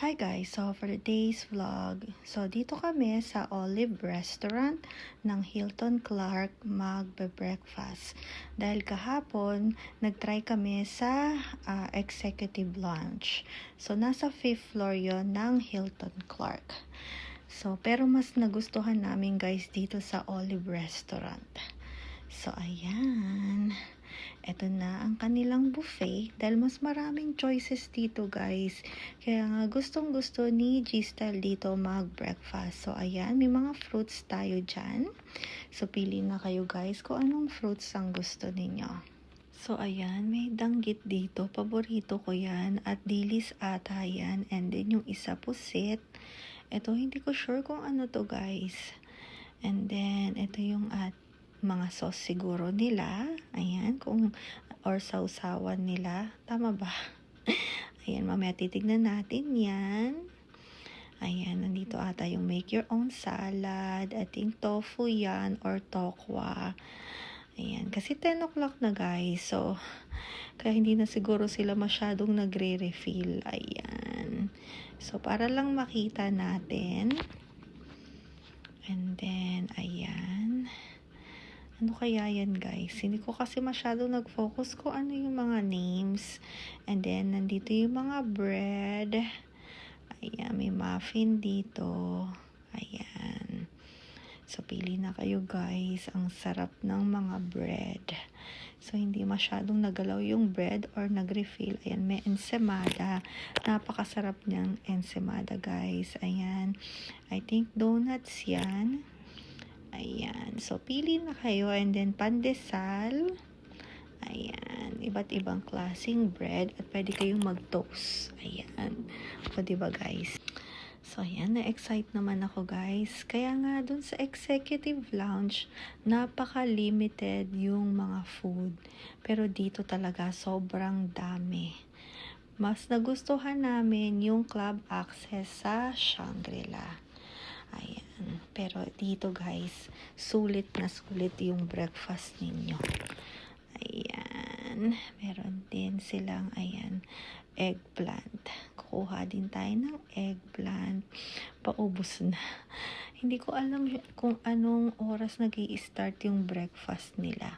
Hi guys, so for today's vlog, so dito kami sa Olive Restaurant ng Hilton Clark magbe-breakfast. Dahil kahapon, nag-try kami sa executive lunch. So nasa 5th floor yon ng Hilton Clark. So pero mas nagustuhan namin guys dito sa Olive Restaurant. So ayan. Ito na ang kanilang buffet dahil mas maraming choices dito guys. Kaya nga gustong gusto ni G-Style dito mag-breakfast. So ayan, may mga fruits tayo dyan. So pili na kayo guys kung anong fruits ang gusto ninyo. So ayan, may danggit dito. Paborito ko yan. At dilis ata yan. And then yung isa pusit. Ito hindi ko sure kung ano to guys. And then ito yung mga sauce siguro nila. Ayan, or sausawan nila. Tama ba? Ayan, mamaya titignan natin yan. Ayan, nandito ata yung make your own salad. I think tofu yan or tokwa. Ayan, kasi 10 o'clock na guys. So, kaya hindi na siguro sila masyadong nagre-refill. Ayan. So, para lang makita natin. And then, ayan. Ano kaya yan guys? Hindi ko kasi masyadong nag-focus kung ano yung mga names. And then, nandito yung mga bread. Ayan, may muffin dito. Ayan. So, pili na kayo guys. Ang sarap ng mga bread. So, hindi masyadong nagalaw yung bread or nag-refill. Ayan, may ensaymada. Napakasarap niyang ensaymada guys. Ayan. I think donuts yan. Ayan. So, pili na kayo. And then, pandesal. Ayan. Iba't ibang klaseng bread. At pwede kayong mag-toast. Ayan. O, diba guys? So, ayan. Na-excite naman ako guys. Kaya nga, dun sa executive lounge, napaka-limited yung mga food. Pero dito talaga, sobrang dami. Mas nagustuhan namin yung club access sa Shangri-La. Ayan. Pero dito guys, sulit na sulit yung breakfast ninyo. Ayan. Meron din silang, ayan, eggplant. Kukuha din tayo ng eggplant. Paubos na. Hindi ko alam kung anong oras nag-i-start yung breakfast nila.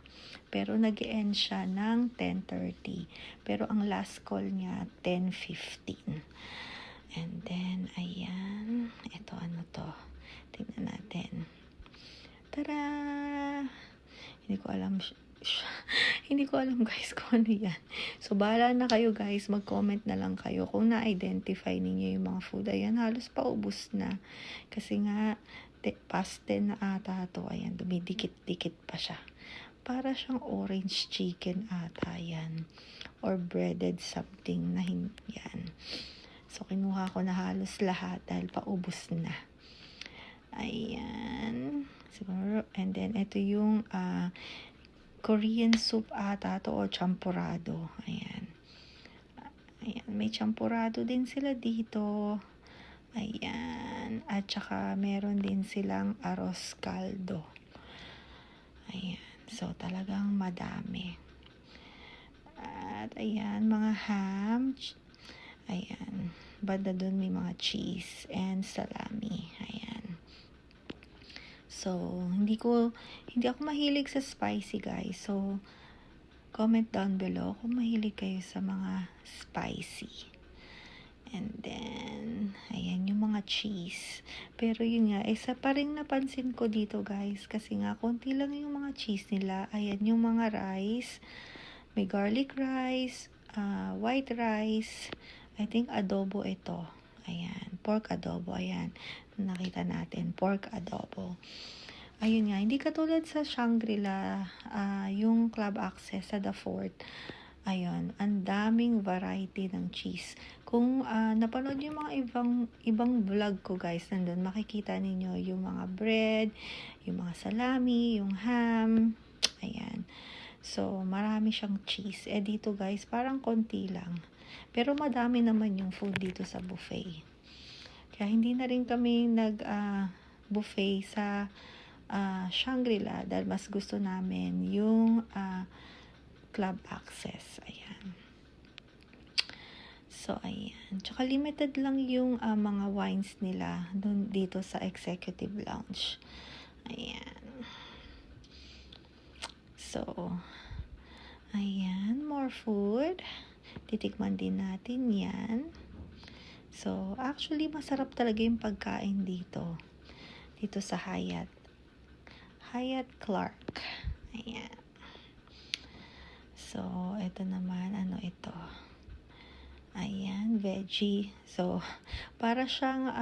Pero nag-end siya ng 10:30. Pero ang last call niya, 10:15. And then, ayan. Ito, ano to? Tingnan natin. Tara! Hindi ko alam. Hindi ko alam guys kung ano yan. So, bahala na kayo guys. Mag-comment na lang kayo kung na-identify ninyo yung mga food. Ayan, halos paubos na. Kasi nga, past 10 na ata to. Ayan, dumidikit-dikit pa siya. Para siyang orange chicken ata yan. Or breaded something na yan. So, kinuha ko na halos lahat dahil paubos na. Ayan. Siguro, and then, ito yung Korean soup ata to o champurado. Ayan. Ayan. May champurado din sila dito. Ayan. At saka, meron din silang arroz caldo. Ayan. So, talagang madami. At, ayan, mga ham. Ayan. Banda dun may mga cheese and salami. Ayan. So, hindi ako mahilig sa spicy guys. So, comment down below kung mahilig kayo sa mga spicy. And then, ayan yung mga cheese. Pero yun nga, isa pa rin napansin ko dito guys. Kasi nga, konti lang yung mga cheese nila. Ayan yung mga rice. May garlic rice, white rice. I think adobo ito. Ayan. Pork adobo. Ayan. Nakita natin. Pork adobo. Ayun nga. Hindi katulad sa Shangri-La. Yung club access sa The Fort. Ayun. Ang daming variety ng cheese. Kung napanood yung mga ibang vlog ko guys. Nandun makikita ninyo yung mga bread. Yung mga salami. Yung ham. Ayan. So, marami siyang cheese. Dito guys, parang konti lang. Pero madami naman yung food dito sa buffet. Kaya hindi na rin kami nag-buffet sa Shangri-La dahil mas gusto namin yung club access. Ayan. So, ayan. Tsaka limited lang yung mga wines nila dito sa Executive Lounge. Ayan. So, ayan. More food. Titikman din natin yan. So, actually, masarap talaga yung pagkain dito. Dito sa Hyatt Clark. Ayan. So, ito naman. Ano ito? Ayan, veggie. So, para siyang,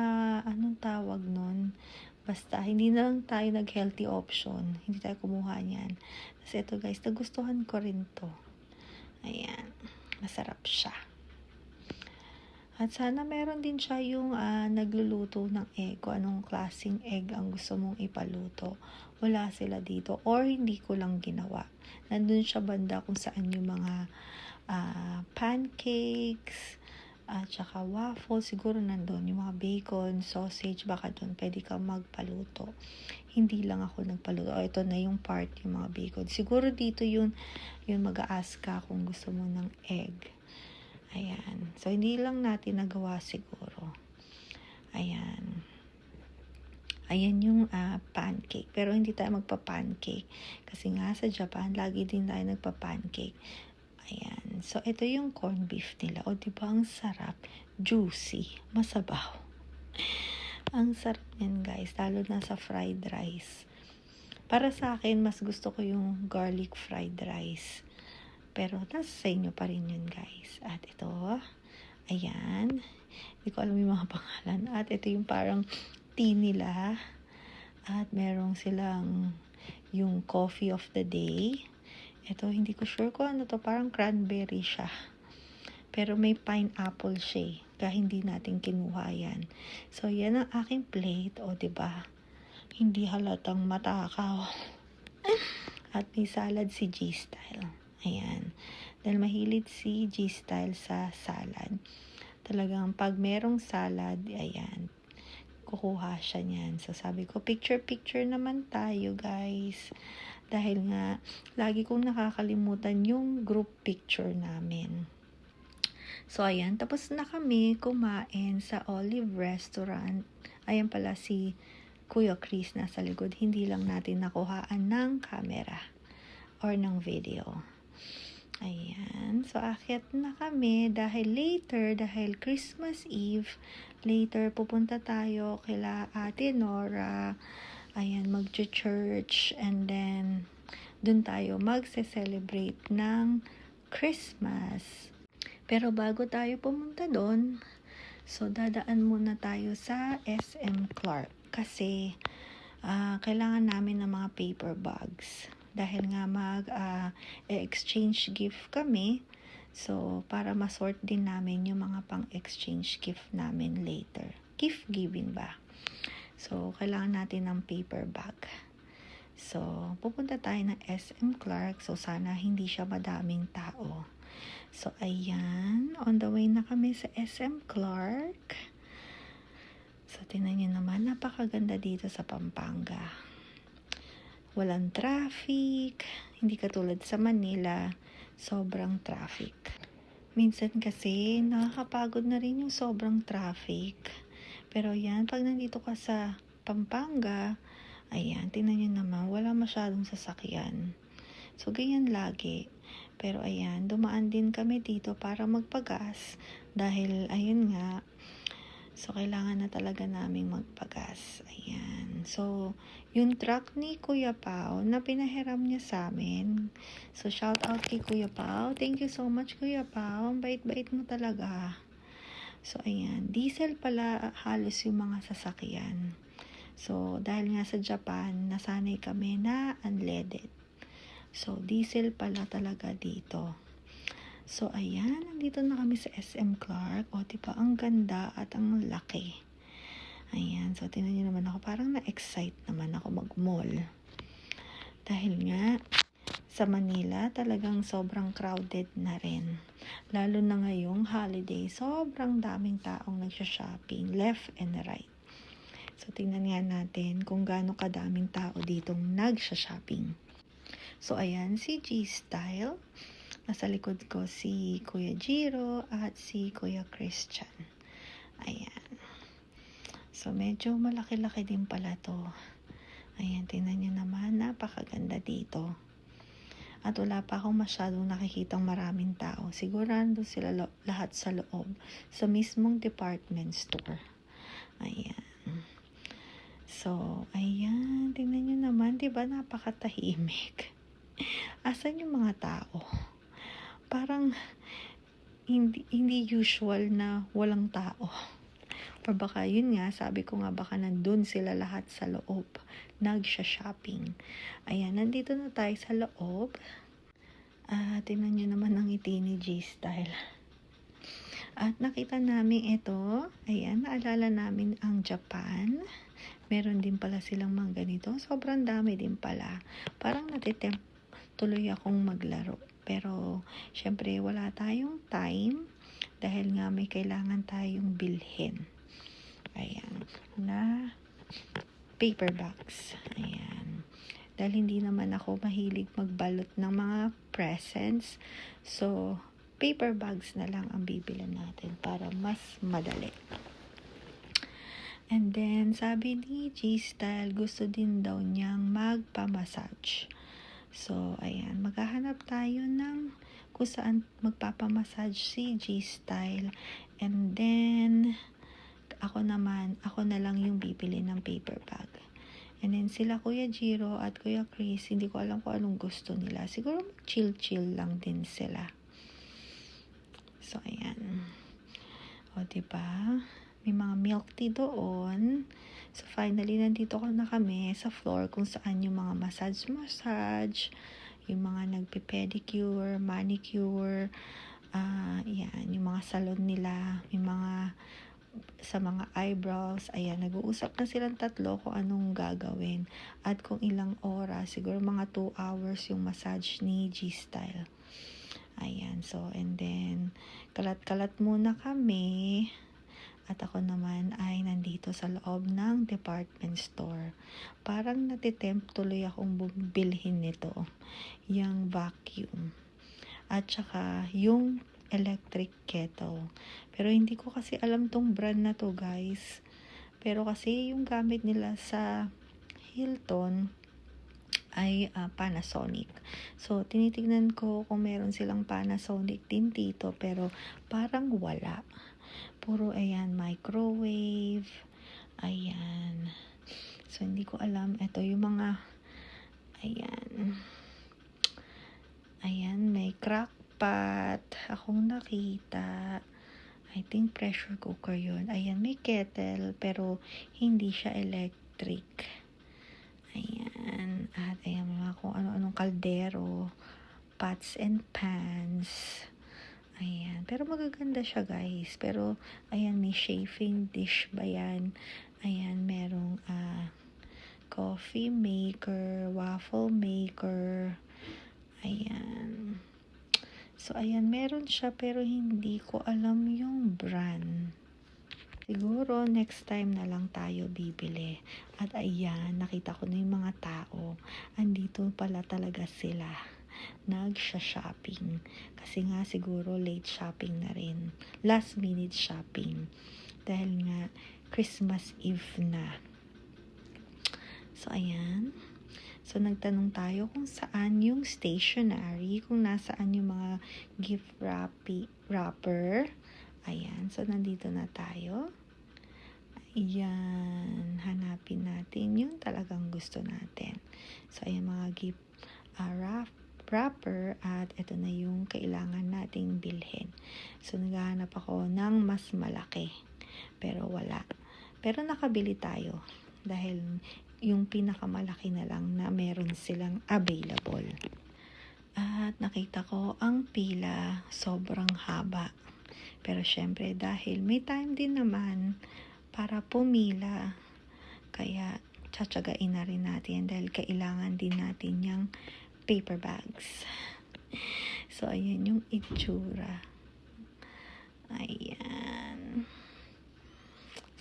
anong tawag nun? Basta, hindi na lang tayo nag-healthy option. Hindi tayo kumuha niyan. Kasi ito guys, nagustuhan ko rin to. Ayan, masarap siya. At sana meron din siya yung nagluluto ng egg. Kung anong klaseng egg ang gusto mong ipaluto. Wala sila dito. Or hindi ko lang ginawa. Nandun siya banda kung saan yung mga pancakes, at saka waffle, siguro nandun, yung mga bacon, sausage, baka doon, pwede kang magpaluto. Hindi lang ako nagpaluto. Ito na yung part, yung mga bacon. Siguro dito yun mag-a-ask ka kung gusto mo ng egg. Ayan. So, hindi lang natin nagawa siguro. Ayan. Ayan yung pancake. Pero hindi tayo magpa-pancake. Kasi nga sa Japan, lagi din tayo nagpa-pancake. Ayan. So, ito yung corned beef nila. O, diba ang sarap? Juicy. Masabaw. Ang sarap yan, guys. Lalo na sa fried rice. Para sa akin, mas gusto ko yung garlic fried rice. Pero, nasa sa inyo pa rin yun, guys. At ito, ayan. Hindi ko alam yung mga pangalan. At ito yung parang tea nila. At merong silang yung coffee of the day. Ito, hindi ko sure kung ano to. Parang cranberry siya. Pero may pineapple siya. Kaya hindi natin kinuha yan. So, yan ang aking plate. O, diba? Hindi halatang matakaw. At may salad si G-Style. Ayan. Dahil mahilig si G-Style sa salad. Talagang pag merong salad, ayan, kukuha siya niyan. So, sabi ko, picture-picture naman tayo, guys. Dahil nga, lagi kong nakakalimutan yung group picture namin. So, ayan. Tapos na kami kumain sa Olive Restaurant. Ayan pala si Kuya Chris nasa likod. Hindi lang natin nakuhaan ng camera or ng video. Ayan. So, akyat na kami dahil Christmas Eve, later pupunta tayo kila Ate Nora. Ayan, mag-church, and then dun tayo magse-celebrate ng Christmas. Pero bago tayo pumunta dun, so dadaan muna tayo sa SM Clark kasi kailangan namin ng mga paper bags. Dahil nga exchange gift kami, so para masort din namin yung mga pang-exchange gift namin later. Gift giving ba? So, kailangan natin ng paper bag. So, pupunta tayo ng SM Clark. So, sana hindi siya madaming tao. So, ayan. On the way na kami sa SM Clark. So, tingnan nyo naman. Napakaganda dito sa Pampanga. Walang traffic. Hindi katulad sa Manila. Sobrang traffic. Minsan kasi, nakakapagod na rin yung sobrang traffic. Pero yan, pag nandito ka sa Pampanga, ayan, tingnan nyo naman, wala masyadong sasakyan. So, ganyan lagi. Pero ayan, dumaan din kami dito para magpagas. Dahil, ayun nga, so, kailangan na talaga naming magpagas. Ayan. So, yung truck ni Kuya Pao, na pinahiram niya sa amin. So, shout out kay Kuya Pao. Thank you so much, Kuya Pao. Ang bait-bait mo talaga. So, ayan. Diesel pala halos yung mga sasakyan. So, dahil nga sa Japan, nasanay kami na unleaded. So, diesel pala talaga dito. So, ayan. Nandito na kami sa SM Clark. O, diba? Ang ganda at ang laki. Ayan. So, tingnan nyo naman ako. Parang na-excite naman ako mag-mall. Dahil nga, sa Manila, talagang sobrang crowded na rin. Lalo na ngayong holiday, sobrang daming taong nagsha-shopping, left and right. So, tingnan nga natin kung gaano kadaming tao ditong nagsha-shopping. So, ayan, si G-Style. Nasa likod ko si Kuya Jiro at si Kuya Christian. Ayan. So, medyo malaki-laki din pala to. Ayan, tingnan nyo naman, napakaganda dito. At wala pa akong masyadong nakikitang maraming tao. Siguro nandun sila lahat sa loob, sa mismong department store. Ayan. So, ayan, tingnan nyo naman, diba napakatahimik. Asan yung mga tao? Parang hindi usual na walang tao. Or baka yun nga, sabi ko nga baka nandun sila lahat sa loob, nagsha-shopping. Ayan, nandito na tayo sa loob. Tingnan nyo naman ang ngiti ni G-Style. At nakita namin ito, ayan, naalala namin ang Japan. Meron din pala silang mga ganito. Sobrang dami din pala. Parang natitempt tuloy akong maglaro. Pero, syempre, wala tayong time dahil nga may kailangan tayong bilhin. Ayan. Na paper bags. Ayan. Dahil hindi naman ako mahilig magbalot ng mga presents. So, paper bags na lang ang bibilhan natin para mas madali. And then, sabi ni G-Style, gusto din daw niyang magpa-massage. So, ayan, maghahanap tayo ng kung saan magpapamassage si G-Style. And then, ako na lang yung bibili ng paper bag. And then, sila Kuya Jiro at Kuya Chris, hindi ko alam kung anong gusto nila. Siguro chill-chill lang din sila. So, ayan. O, diba? May mga milk tea doon. So, finally, nandito na kami sa floor kung saan yung mga massage, yung mga nagpe-pedicure, manicure, yan, yung mga salon nila, yung mga sa mga eyebrows. Ayan, nag-uusap na silang tatlo kung anong gagawin at kung ilang oras, siguro mga 2 hours yung massage ni G-Style. Ayan, so, and then, kalat-kalat muna kami. At ako naman ay nandito sa loob ng department store. Parang natitempt tuloy akong bilhin nito. Yung vacuum. At saka yung electric kettle. Pero hindi ko kasi alam tong brand na to, guys. Pero kasi yung gamit nila sa Hilton ay Panasonic. So, tinitignan ko kung meron silang Panasonic din dito. Pero parang wala. Puro, ayan, microwave. Ayan. So, hindi ko alam. Ito yung mga, ayan. Ayan, may crock pot. Akong nakita. I think pressure cooker yun. Ayan, may kettle, pero hindi siya electric. Ayan. At ayan, mga kung ano-anong kaldero. Pots and pans. Ayan. Pero magaganda siya, guys. Pero, ayan, may chafing dish ba yan? Ayan, merong coffee maker, waffle maker. Ayan. So, ayan, meron siya pero hindi ko alam yung brand. Siguro, next time na lang tayo bibili. At ayan, nakita ko na yung mga tao. Andito pala talaga sila. Nagsha-shopping. Kasi nga siguro late shopping na rin. Last minute shopping. Dahil nga Christmas Eve na. So, ayan. So, nagtanong tayo kung saan yung stationery, kung nasaan yung mga gift wrapper. Ayan. So, nandito na tayo. Ayan. Hanapin natin yung talagang gusto natin. So, ayan mga gift wrapper at ito na yung kailangan nating bilhin. So, naghahanap ako ng mas malaki. Pero wala. Pero nakabili tayo dahil yung pinakamalaki na lang na meron silang available. At nakita ko ang pila sobrang haba. Pero syempre dahil may time din naman para pumila, kaya tsatsagain na rin natin dahil kailangan din natin yung paper bags. So, ayan yung itsura. Ayan.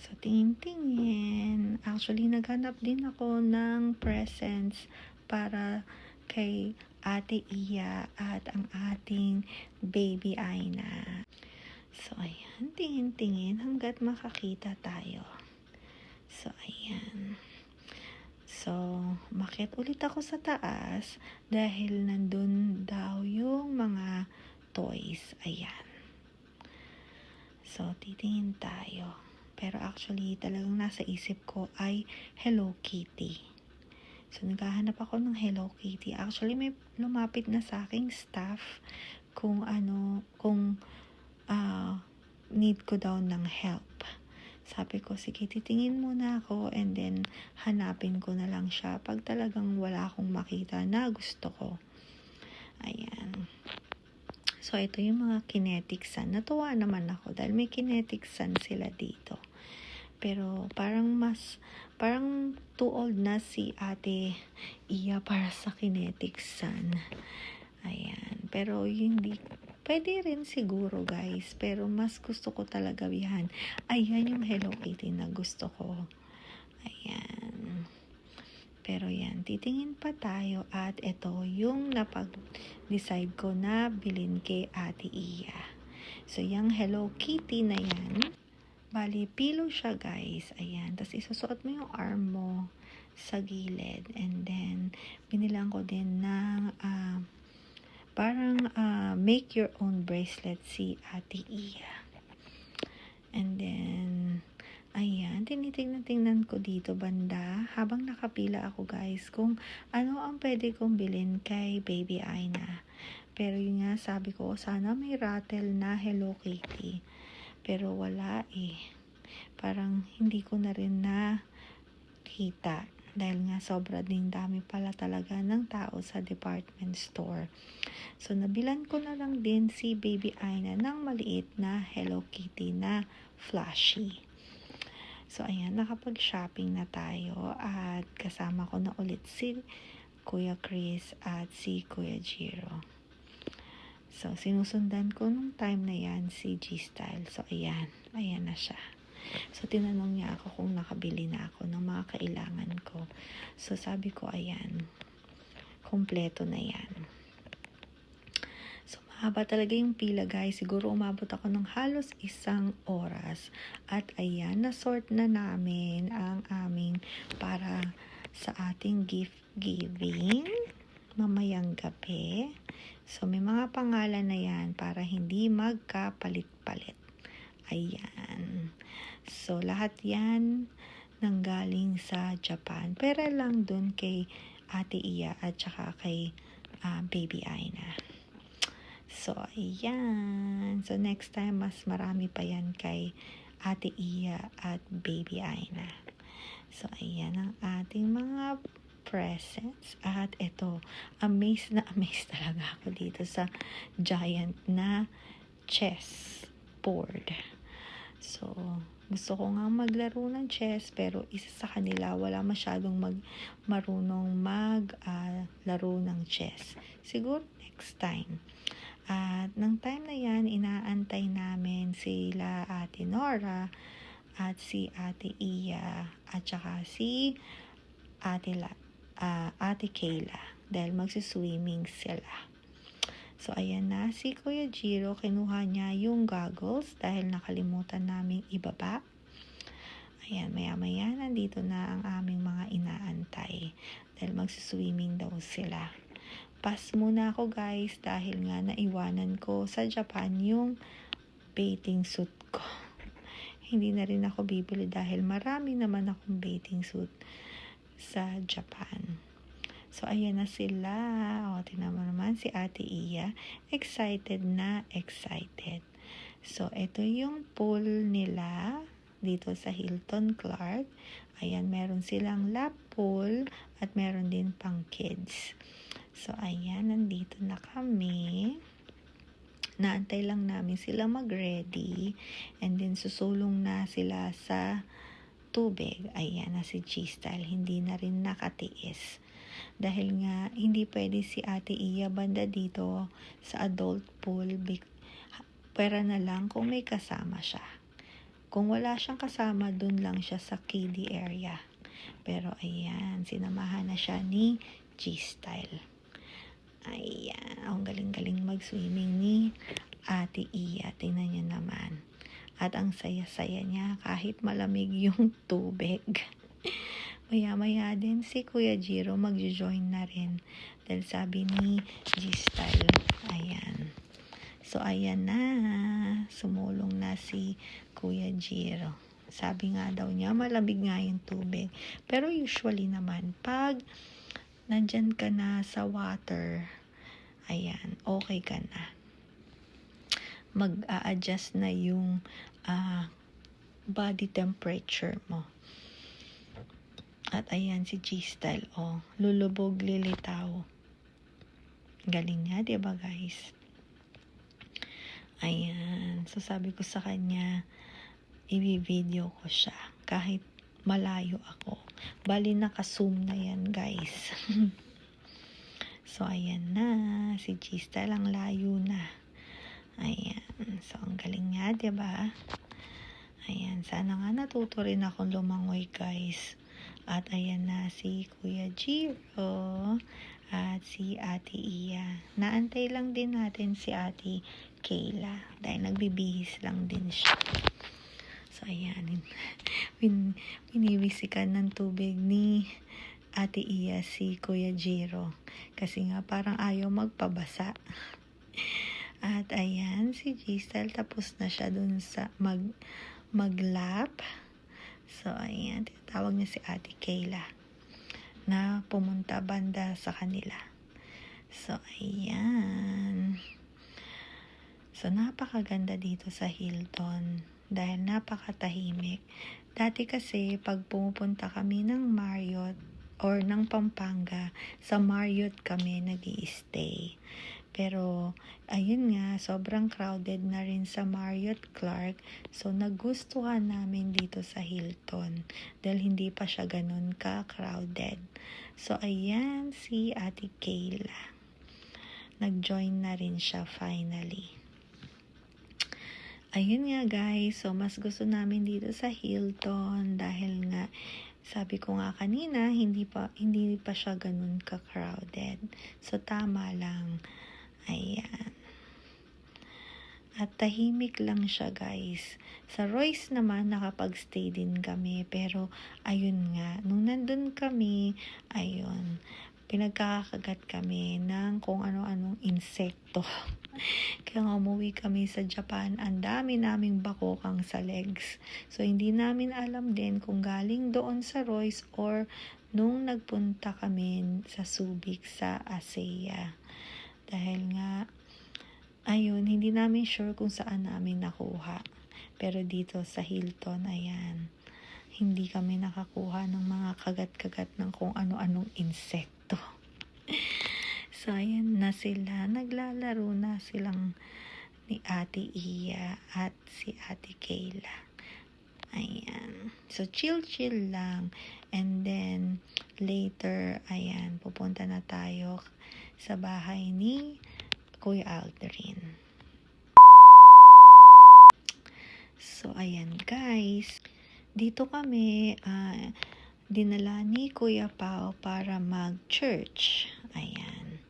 So, tingin-tingin. Actually, naghanap din ako ng presents para kay Ate Iya at ang ating baby Aina. So, ayan, tingin-tingin hanggat makakita tayo. So, ayan. So, umakyat ulit ako sa taas dahil nandun daw yung mga toys. Ayan. So, titingin tayo. Pero actually, talagang nasa isip ko ay Hello Kitty. So, naghahanap ako ng Hello Kitty. Actually, may lumapit na sa aking staff kung need ko daw ng help. Sabi ko, sige, titingin muna ako and then hanapin ko na lang siya pag talagang wala akong makita na gusto ko. Ayan. So, ito yung mga kinetic sand. Natuwa naman ako dahil may kinetic sand sila dito. Pero parang too old na si Ate Iya para sa kinetic sand. Ayan. Pero hindi, pwede rin siguro guys. Pero mas gusto ko talaga yan. Ayan yung Hello Kitty na gusto ko. Ayan. Pero yan, titingin pa tayo at ito yung napag-decide ko na bilhin kay Ate Iya. So, yung Hello Kitty na yan, bali, pillow siya guys. Ayan, tapos isusuot mo yung arm mo sa gilid. And then, binilang ko din ng make your own bracelet si Ate Iya. And then, ayan, tinitingnan ko dito banda habang nakapila ako guys kung ano ang pwede kong bilhin kay baby Aina. Pero yun nga, sabi ko, sana may rattle na Hello Kitty. Pero wala eh. Parang hindi ko na rin nakita. Dahil nga sobra ding dami pala talaga ng tao sa department store. So, nabilan ko na lang din si baby Aina ng maliit na Hello Kitty na flashy. So, ayan, nakapag-shopping na tayo at kasama ko na ulit si Kuya Chris at si Kuya Jiro. So, sinusundan ko nung time na yan si G-Style. So, ayan na siya. So, tinanong niya ako kung nakabili na ako ng mga kailangan ko. So, sabi ko, ayan, kompleto na yan. So, mahaba talaga yung pila guys. Siguro umabot ako ng halos 1 oras. At ayan, na-sort na namin ang aming para sa ating gift giving mamayang gabi. So, may mga pangalan na yan para hindi magkapalit-palit. Ayan. So, lahat yan nanggaling sa Japan. Pero lang dun kay Ate Iya at saka kay baby Aina. So, ayan. So, next time, mas marami pa yan kay Ate Iya at baby Aina. So, ayan ang ating mga presents. At ito, amazed talaga ako dito sa giant na chess board. So, gusto ko nga maglaro ng chess pero isa sa kanila wala masyadong marunong maglaro ng chess. Siguro next time. At ng time na yan, inaantay namin sila Ate Nora at si Ate Iya at saka si Ate Kayla dahil magsiswimming sila. So, ayan na, si Kuya Jiro, kinuha niya yung goggles dahil nakalimutan naming ibaba. Ayan, maya-maya, nandito na ang aming mga inaantay dahil magsiswimming daw sila. Pass muna ako guys dahil nga naiwanan ko sa Japan yung bathing suit ko. Hindi na rin ako bibili dahil marami naman akong bathing suit sa Japan. So, ayan na sila. O, tingnan mo naman si Ate Iya. Excited na excited. So, ito yung pool nila dito sa Hilton Clark. Ayan, meron silang lap pool at meron din pang kids. So, ayan, nandito na kami. Naantay lang namin sila mag-ready. And then, susulong na sila sa tubig. Ayan na si G-Style. Hindi na rin nakatiis. Dahil nga, hindi pwede si Ate Iya banda dito sa adult pool. Pwera na lang kung may kasama siya. Kung wala siyang kasama, dun lang siya sa kiddie area. Pero ayan, sinamahan na siya ni G-Style. Ayan, ang galing-galing mag-swimming ni Ate Iya. Tingnan niyo naman. At ang saya-saya niya kahit malamig yung tubig. Maya-maya din si Kuya Jiro mag-join na rin. Dahil sabi ni G-Style, ayan. So, ayan na. Sumulong na si Kuya Jiro. Sabi nga daw niya, malamig nga yung tubig. Pero usually naman, pag nandyan ka na sa water, ayan, okay ka na. Mag-a-adjust na yung body temperature mo. At ayan si G-Style, lulubog lilitaw. Galing niya, diba guys? Ayan, so sabi ko sa kanya, i-video ko siya kahit malayo ako. Bali naka-zoom na yan guys. So ayan na, si G-Style ang layo na. Ayan, so ang galing niya, diba? Ayan, sana nga natuto rin akong lumangoy guys. At ayan na si Kuya Jiro at si Ate Iya. Naantay lang din natin si Ate Kayla dahil nagbibihis lang din siya. So ayan, binibisikan ng tubig ni Ate Iya si Kuya Jiro kasi nga parang ayaw magpabasa. At ayan, si G-Style tapos na siya dun sa mag-lap. So, ayan, tinatawag niya si Ate Kayla na pumunta banda sa kanila. So, ayan. So, napakaganda dito sa Hilton dahil napakatahimik. Dati kasi, pag pumupunta kami ng Marriott or ng Pampanga, sa Marriott kami nag-i-stay. Pero, ayun nga, sobrang crowded na rin sa Marriott Clark. So, nagustuhan namin dito sa Hilton. Dahil hindi pa siya ganun ka-crowded. So, ayan si Ate Kayla. Nag-join na rin siya finally. Ayun nga guys, so mas gusto namin dito sa Hilton. Dahil nga, sabi ko nga kanina, hindi pa siya ganun ka-crowded. So, tama lang. Ayan. At tahimik lang siya guys. Sa Royce naman nakapag-stay din kami. Pero ayun nga, nung nandun kami, ayun, pinagkakagat kami ng kung ano-anong insekto. Kaya nga umuwi kami sa Japan, ang dami naming bakokang sa legs. So hindi namin alam din kung galing doon sa Royce or nung nagpunta kami sa Subic sa ASEA. Dahil nga, ayun, hindi namin sure kung saan namin nakuha. Pero dito sa Hilton, ayan, hindi kami nakakuha ng mga kagat-kagat ng kung ano-anong insekto. So, ayan na sila. Naglalaro na silang ni Ate Iya at si Ate Kayla. Ayan. So, chill-chill lang. And then, later, ayan, pupunta na tayo sa bahay ni Kuya Aldrin. So, ayan guys. Dito kami, dinala ni Kuya Pao para mag-church. Ayan.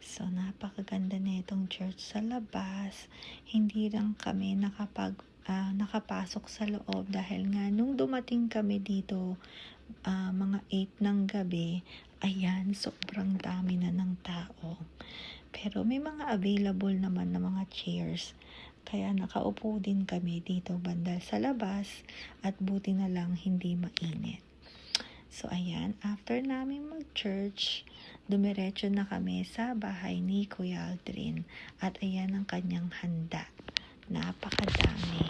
So, napakaganda na itong church sa labas. Hindi lang kami nakapasok sa loob dahil nga nung dumating kami dito, mga 8 ng gabi, ayan, sobrang dami na ng tao. Pero may mga available naman na mga chairs. Kaya nakaupo din kami dito banda sa labas at buti na lang hindi mainit. So ayan, after namin mag-church, dumiretso na kami sa bahay ni Kuya Aldrin. At ayan ang kanyang handa. Napakadami.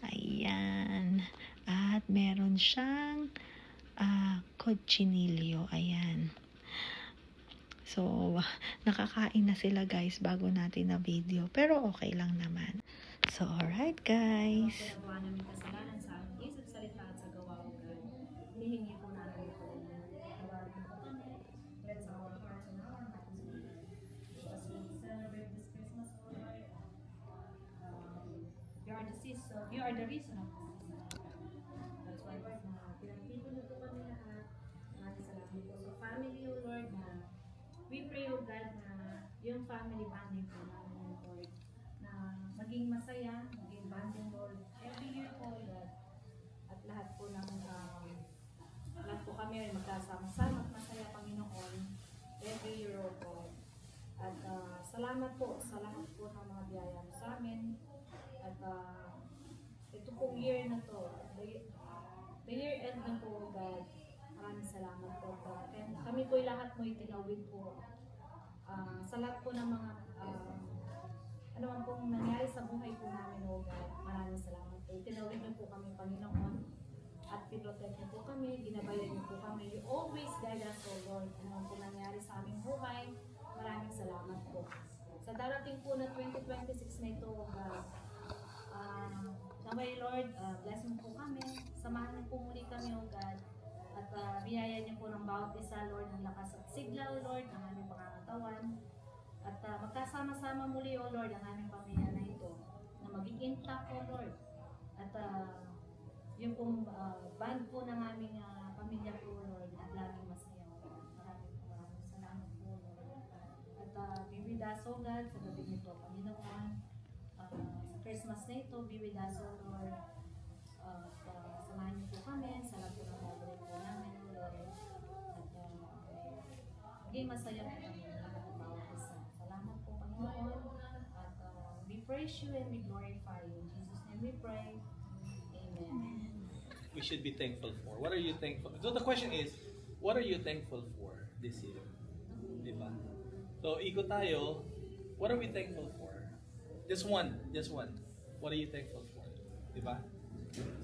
Ayan. At meron siyang cochinillo. Ayan. So, nakakain na sila guys bago natin na video. Pero okay lang naman. So, alright guys. Pinagawa namin kasalanan sa amin, isip, salita at sa gawa o God. Hinihingi po namin ito. Tawarin po kami. Cleanse our hearts and our minds, O Lord. As we celebrate this Christmas, O Lord, you are the reason of this season. That's why, Lord, na pinagtito niyo po kami lahat. Maraming salamat po sa family, O Lord, na we pray, O God, na lahat po lahat po kami ay magkasama-sama at masaya, Panginoon, every year, O God. At salamat po sa lahat po ng mga biyaya mo sa amin. At ito pong year na to, the year end na po, God. Maraming salamat po, God. And kami po lahat mo itinawid po. Sa lahat po ng mga ano man pong nangyari sa buhay po namin, O God. Maraming salamat po. Itinawid niyo po kami, Panginoon. At pinrotect niyo po kami, ginabayan niyo po kami. You always guide us, O Lord. Ano man po nangyari sa aming buhay. Maraming salamat po. Sa darating po na 2026 na ito, O God. Naway, Lord, bless mo po kami. Samahan niyo po muli kami, O God. At biyaya niyo po ng bawat isa, Lord, ng lakas at sigla, O Lord, ng aming pangangatawan. At magkasama-sama muli, O Lord, ang aming pamilya na ito, na maging intact, O Lord. At yung pong band po ng aming pamilya po, Lord, at laging masaya, O Lord. Maraming salamat po, Lord. At be with us, O God, sa gabi nito, Panginoon. Sa Christmas na ito, be with us, O Lord. Samahan niyo po kami sa lahat po ng gathering po namin, O Lord. At maging masaya po kami lahat ng bawat isa. Salamat po, Panginoon. At we praise you and we glorify you. In Jesus' name we pray. Amen. We should be thankful for. What are you thankful? So the question is, what are you thankful for this year? Diba? So ikot tayo. What are we thankful for? Just one. What are you thankful for? Diba?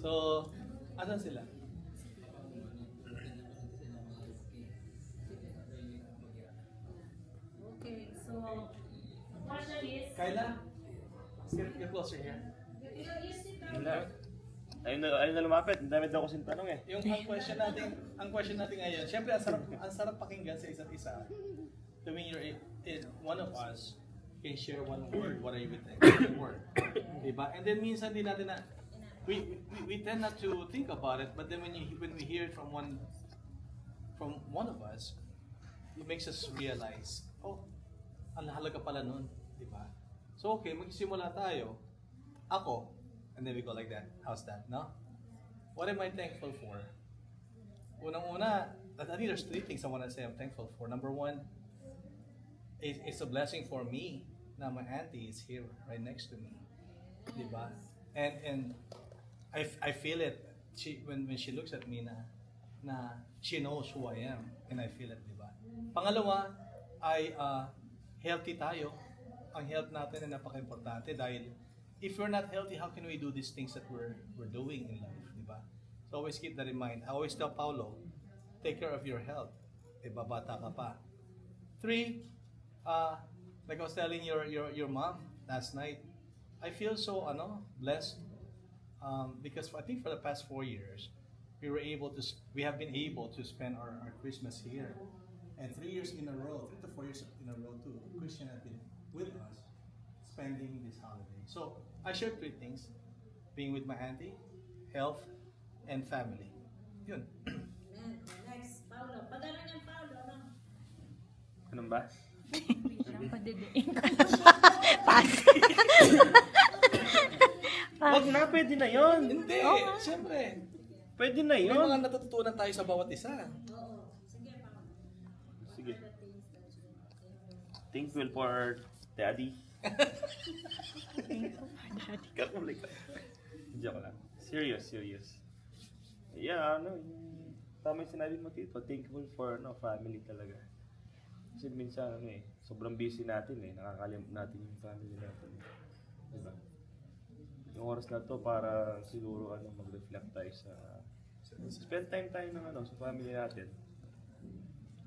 So, asan sila? Okay, so the question is, Kyla? Get closer here. Ayun na lumapit. Ang dami daw kasing tanong eh. Ang question natin ngayon, syempre ang sarap pakinggan sa isa't isa. To me, one of us can share one word. What are you thankful for? Diba? And then minsan din natin na we tend not to think about it, but then when we hear it from one of us, it makes us realize, oh, ang halaga pala nun, diba? So okay, magsimula tayo. Ako, and then we go like that. How's that, no? What am I thankful for? Unang-una, I think there's three things I want to say I'm thankful for. Number one, it's a blessing for me na my auntie is here right next to me. Diba? And I feel it when she looks at me na she knows who I am, and I feel it, diba? Pangalawa ay healthy tayo. Ang health natin ay napaka-importante dahil if we're not healthy, how can we do these things that we're doing in life, diba? So always keep that in mind. I always tell Paulo, take care of your health. Diba, bata ka pa. 3, like I was telling your mom last night, I feel so blessed because I think for the past 4 years, we have been able to spend our Christmas here. And 3 years in a row, 3 to 4 years in a row too, Christian have been with us spending this holiday. So I share 3 things: being with my auntie, health, and family. Yun. next, Paulo. Padala niyan, Paulo. Ganun ba? Wag na, pwede na yun. Hindi, siyempre. Pwede na May yun. mga natututunan tayo sa bawat isa. Sige. Thankful for daddy. Kakulik. Joke lang. Serious. Yeah, tama yung sinabi mo dito. Thankful for family talaga. Kasi minsan sobrang busy natin nakakalimot natin yung family natin. Diba? Yung oras na to para siguro mag-reflect tayo sa spend time tayo ng sa family natin.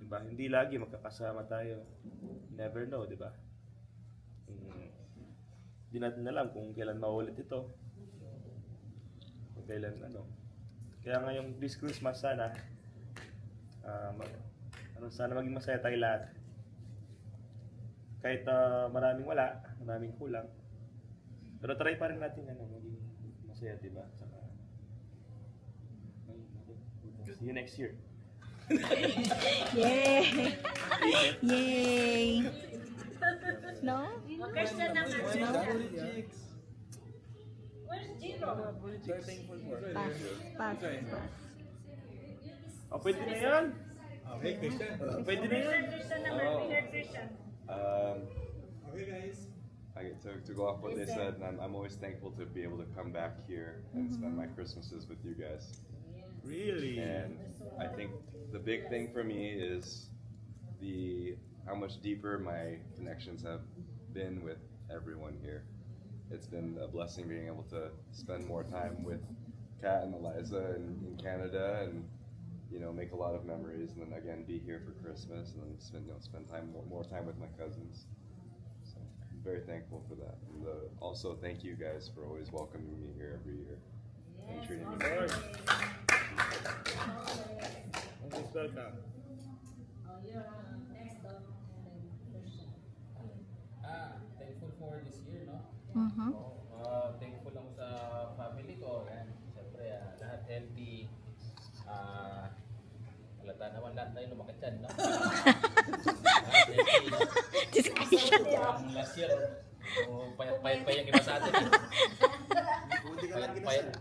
Diba? Hindi lagi magkakasama tayo. Never know, diba? Hindi natin alam kung kailan maulit ito. Kung kailan Kaya ngayong this Christmas sana sana maging masaya tayo lahat. Kahit maraming wala, maraming kulang. Pero try pa rin natin maging masaya, diba? Saka, see you next year. Yay! Yay! No? Question naman. Double chicks. Wala Very thankful for. Pass. Oh, pwede na yan. Okay, Christian. Pwede na yan. Okay, guys. To go off what they said, I'm always thankful to be able to come back here and spend my Christmases with you guys. Really? And I think the big thing for me is how much deeper my connections have been with everyone here. It's been a blessing being able to spend more time with Kat and Eliza in Canada, and make a lot of memories, and then again be here for Christmas, and then spend more time with my cousins. So I'm very thankful for that. And also thank you guys for always welcoming me here every year and treating me Of well. course. Most welcome. Thankful for this year, no? Mhm. Thankful ako sa family ko. Ayan, siyempre, lahat healthy. Halata naman lahat tayo lumakit dyan, no? Discretion. Last year, payat-payat pa yung iba sa atin.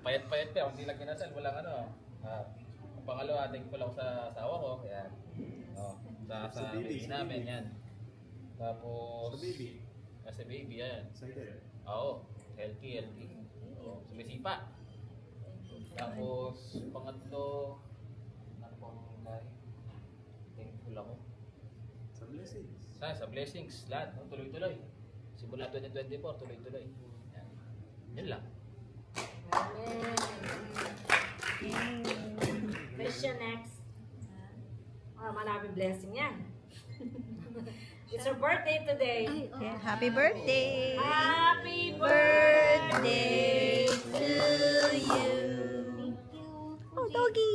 Payat-payat pa, hindi lang kinasal, walang ano. Ang pangalawa, thankful ako sa asawa ko. Ayan. Sa baby namin, yan. Tapos, sa baby, yan. Excited. Oo, healthy. Oo, sumisipa. Tapos, pangatlo, ano pang lahi? Thankful ako. Sa blessings. Sa blessings, lahat, no? Tuloy-tuloy. Simula 2024, tuloy-tuloy. Yan. Yan lang. Question next. Maraming blessing yan. It's her birthday today. Yeah, happy birthday! Happy Birthday to you! Oh, doggy!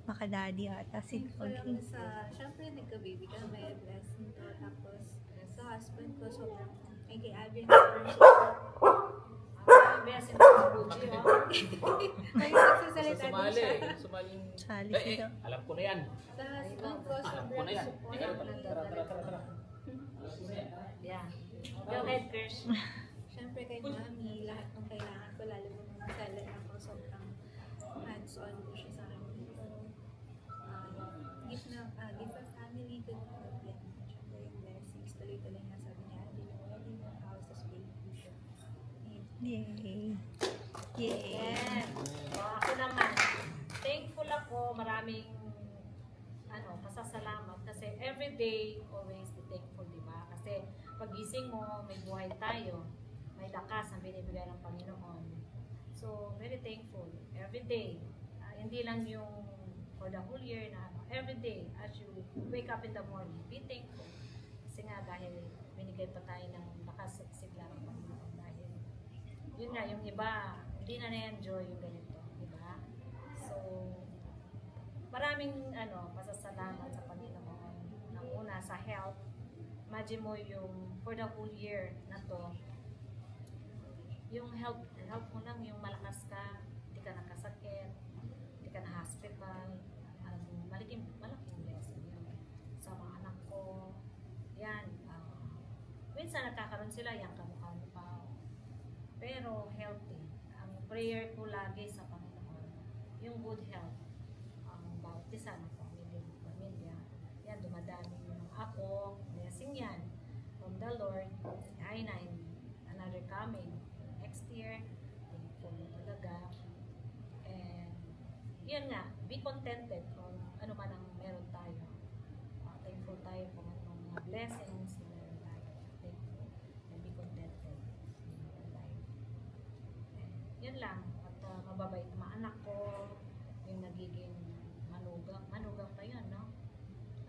Maka-daddy ata si doggy. Syempre nagka-baby ka, may blessing to. Tapos, sa husband ko, sobrang may kay Adrian sobrang Blessing to the Fuji, oh. may nagsasalita din Sumali. siya. Sumaling. Sali Eh, siya. alam ko na yan. Sa husband ko, Alam ko na sobrang yan. support. Teka, tara. Yeah. Go ahead, Krish. Syempre kay mami, lahat ng kailangan ko, lalo mo nung masalan ako, sobrang hands-on ko siya sa akin. So, give a family good health yan. Syempre yung blessings, tuloy-tuloy na sabi niya, wedding ng house, tas baby siya. Yay! Yay! Yes. Ako naman, thankful ako, maraming pasasalamat kasi every day always be thankful, di ba? Kasi pagising mo, may buhay tayo, may lakas na binibigay ng Panginoon. So, very thankful every day. Hindi lang yung for the whole year na every day as you wake up in the morning, be thankful. Kasi nga dahil binigay pa tayo ng lakas at sigla ng Panginoon dahil yun nga, yung iba, hindi na na-enjoy yung ganito, di ba? So, maraming pasasalamat sa Panginoon. Nang una, sa health. Imagine mo yung, for the whole year na to, yung health mo lang, yung malakas ka, hindi ka nakasakit, hindi ka na-hospital, malaking blessing yun. Sa mga anak ko, yan, minsan nakakaroon sila, yan kamukha mo pa. Pero healthy. Ang prayer ko lagi sa Panginoon, yung good health. Ang bawat isa ng pamilya. Yan, dumadami yung ako, blessing yan from the Lord. I-9, another coming next year. Thankful na talaga. And yun nga, be contented kung ano man ang meron tayo. Thankful tayo kung anong mga blessings na meron tayo. Thankful. And be contented in our life. And yun lang. At mababait ang mga anak ko. Yung nagiging manugang pa yun, no?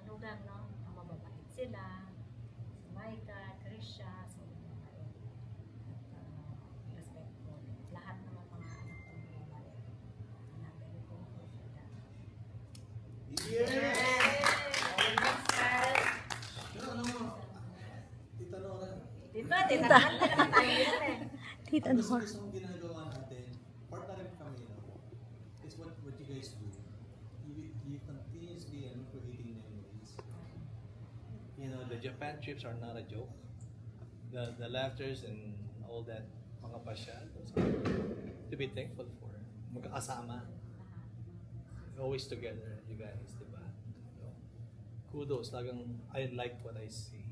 Manugang, no? Ang mababait sila. Si Micah, Krisha, so mababait. At respectful. Lahat naman mga anak ko mababait. And I'm very thankful for that. Tita Nora. Tita tayo yan eh. Tita Ang gusto Nora. gusto ginagawa natin, part na rin kami, is what you guys do. You continuously creating memories. The Japan trips are not a joke. The laughters and all that mga pasyal, to be thankful for. Magkakasama. Always together, you guys, di ba? So, kudos, talagang I like what I see.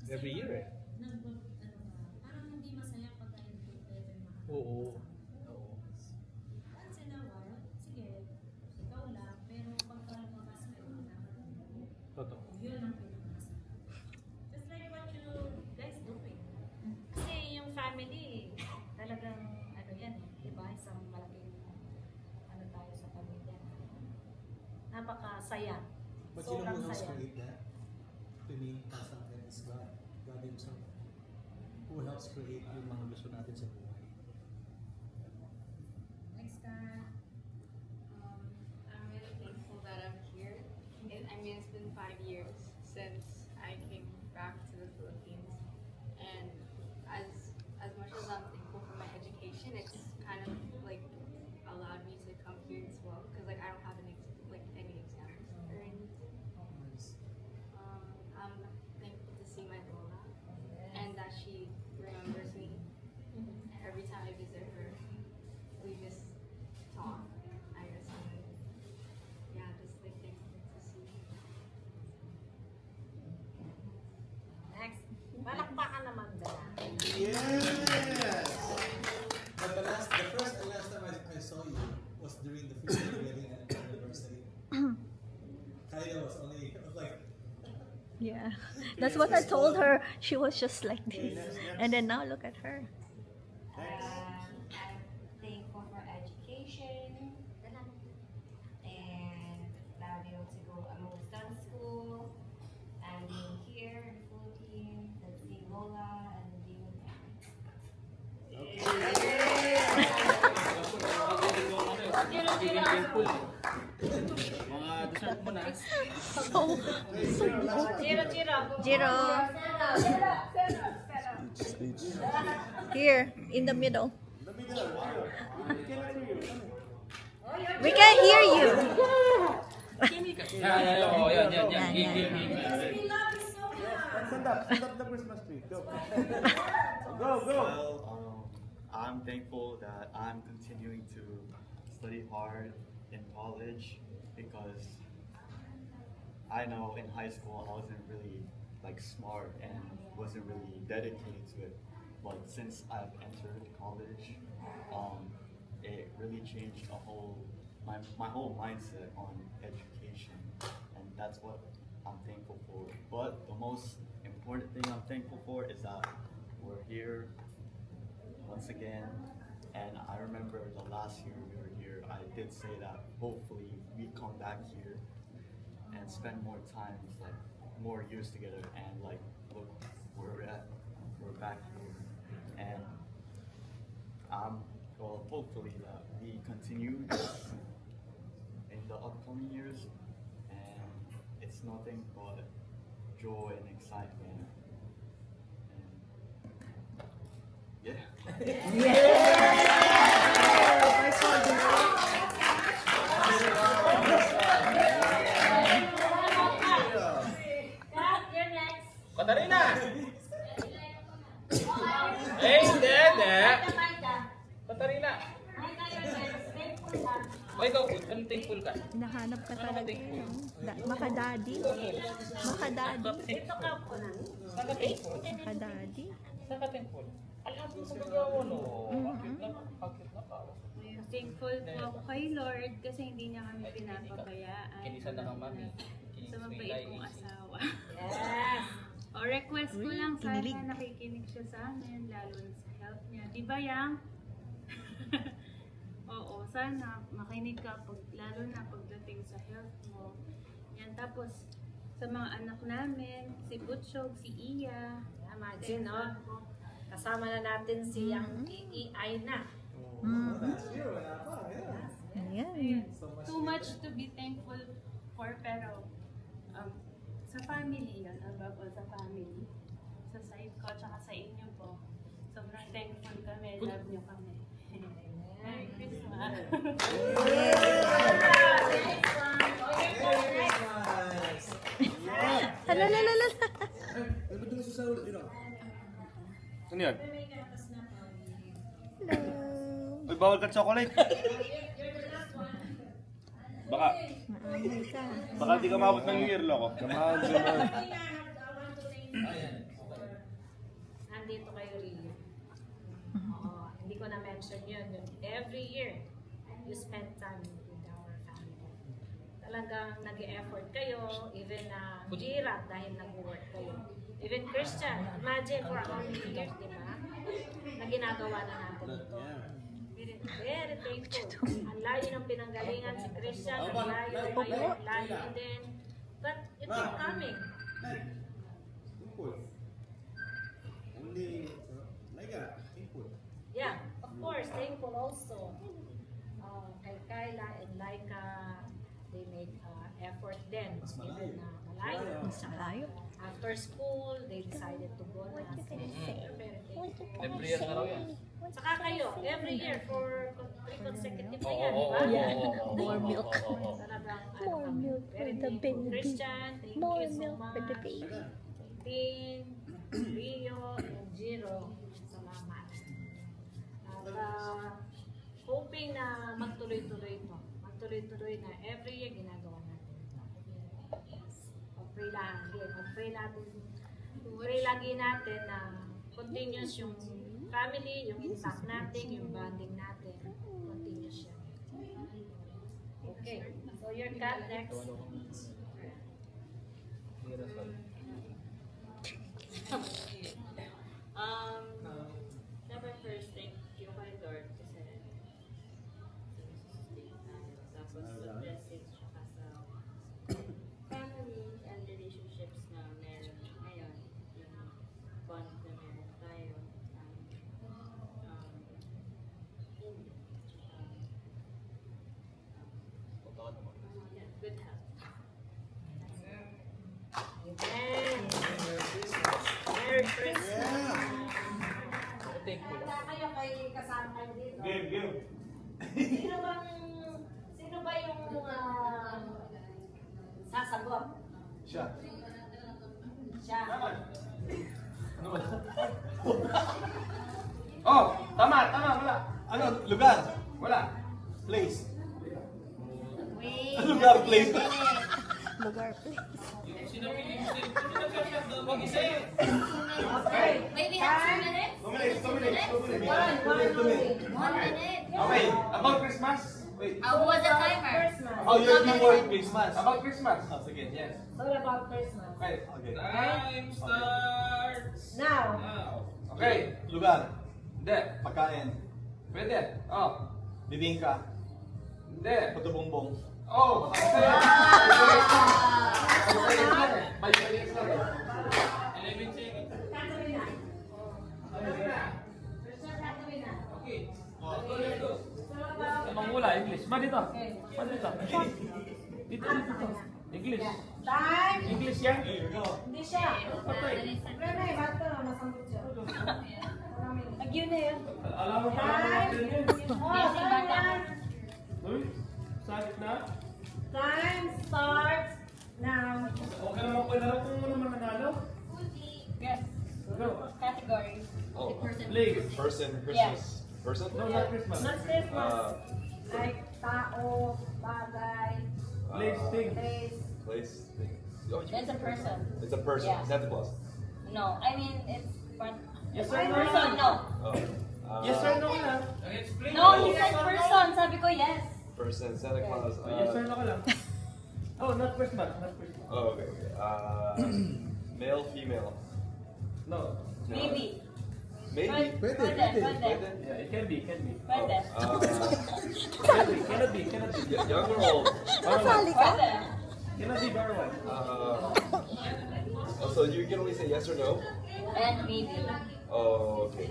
Every year eh. Parang hindi masaya pag hindi together mga Oo. Oo. once in a while, sige, ikaw lang, pero pagka lumabas kayo na, Totoo. yun ang pinakamasaya. Just like what you guys doing. Kasi yung family, talagang ano yan eh, di ba? Isang malaking ano tayo sa pamilya. Napakasaya. But you know Sobrang who helps saya. create that? To me, para sa akin is God. God Himself. Who helps create yung mga gusto natin sa buhay. Next time. I'm really thankful that I'm here. It's been 5 years since I came back to the Philippines, and as much as I'm thankful for my education, it's kind of like allowed me to come here as well because like I don't have any exams or anything. I'm thankful to see my Lola and that she remembers me every time I visit her. We just talk. I guess yeah, just like thankful to see her. Next. Palakpakan naman dyan. Yes! But the first and last time I saw you was during the 50th wedding anniversary. Kaida was like, Yeah. That's what I told her. She was just like this. And then now look at her. I'm thankful for education and that I'll be able to go. I'm almost done school and being here in the Philippines and seeing Lola and being with them. Mga dessert mo na. Jiro. Here, in the middle. We can hear you. Oh, yan. Stand up the Christmas tree. Go. Well, I'm thankful that I'm continuing to study hard in college because I know in high school I wasn't really like smart and wasn't really dedicated to it. But since I've entered college, it really changed my whole mindset on education, and that's what I'm thankful for. But the most important thing I'm thankful for is that we're here once again. And I remember the last year we were here, I did say that hopefully we come back here and spend more time, like more years together. And like, look where we're at. We're back here, and well, hopefully that we continue this in the upcoming years, and it's nothing but joy and excitement. And yeah. Katarina! Hindi. Katarina! O ikaw, anong thankful ka? Nahanap ka talaga yun. Makadadi. Makadadi. Saan ka thankful? Makadadi. Saan ka thankful? Alam mo sa magawa, no? Bakit na ka? Thankful po ako kay Lord kasi hindi niya kami pinapabayaan. Kinisan na kang mami. Sa mabait kong asawa. Yes. O request ko lang sana kinilig. nakikinig siya sa amin, lalo na sa health niya. Di ba, Yang? Oo, sana makinig ka lalo na pagdating sa health mo. Yan, tapos sa mga anak namin, si Butchog, si Iya. Tama din, no? Kasama na natin si Yang Iay na. Ayan. Too much to be thankful for, pero sa family yun, above all sa family. Sa side ko, tsaka sa inyo po. Sobrang thankful kami, love nyo kami. Merry Christmas! Halalala. Ano yan? May bawal ka chocolate. Baka, Maamay ka. baka di ka maabot ng year, loko. Kamahan sa mga. Nandito kayo rin. Oo, hindi ko na-mention yun. Every year, you spend time with our family. Talagang nag-e-effort kayo, even na hirap dahil nag-work kayo. Even Christian, imagine for how many years, di ba? Na ginagawa na natin ito. Very thankful. Ang layo ng pinanggalingan si Christian, ang layo kayo, ang layo din. But it keep coming. Yeah, of course, thankful also. Kay Kyla and Laika, they make effort din. Even na malayo. Mas malayo. After school, they decided to go na. Every year na raw yan. Saka kayo, every year for 3 consecutive na Oo, yan, di oo, ba? oo, oo, oo, More oo, milk. oo, oo. Talagang, More milk for very the thankful. baby. Christian, thank More you so milk for the much. baby. Tin, Rio, and Jiro, salamat. At hoping na magtuloy-tuloy ito. Magtuloy-tuloy na every year ginagawa natin ito. Mag-pray lagi. Mag-pray natin. Pray lagi natin na continuous yung family, yung impact natin, yung bonding natin. Continuous siya. Okay. So your cat next. Dapat first thank you kay Lord kasi tapos sa blessings tsaka sa family and relationships na meron ngayon, yung bond na meron tayo, yeah, good health. Amen. Merry Christmas. Thankful. Kayo kay kasama kayo dito. Game. Sino ba yung sasagot? Siya. Siya. Oh, tama, wala. Ano, lugar? Wala. Place. Wait. Lugar, place. Lugar, please. Okay. Wait, we have 2 minutes? 2 minutes. 1 minute. 1 minute? Okay, about Christmas. Wait. Who was the timer? Christmas. Oh, your keyword Christmas. About Christmas. Oh, sige, yes. All about Christmas. Okay. Time starts Now. now. Okay, lugar. Hindi. Pagkain. Pwede. Oh. Bibingka. Hindi. Puto bongbong. Oh. Kasi. Balik lang. 11 seconds. Katarina. Okay. Let's go. Mangula, English. Ma dito. Okay. Ma dito. Dito. English. Time. English yan. Hindi siya. Patay. Rene, ba't ka nasambot siya? Nagyun na yun. Alam mo Time. Oh, time na. Uy, sakit na. Time starts now. Okay naman ko na kung ano man nanalo. Yes. Go. Category. Oh, Please. person, Christmas. Person? No, not Christmas. Not Christmas. Uh, Like tao, bagay, Place, thing. place. Place, thing. Oh, It's a person. It's a person. Yeah. Santa Claus. No, I mean, it's Yes or no? person, no. Oh. Yes or no na? Explain. No, he said person. Sabi ko yes. Person, Santa Claus. Yes or no ka lang? Oh, not Christmas. Not Christmas. Oh, okay. Male, female. No. No. Maybe. Maybe. Pwede. Yeah, it can be. Pwede. Cannot be. Young or old? Kasali ka? Pwede. Cannot be bar one. Oh, so you can only say yes or no? And maybe. Oh, okay.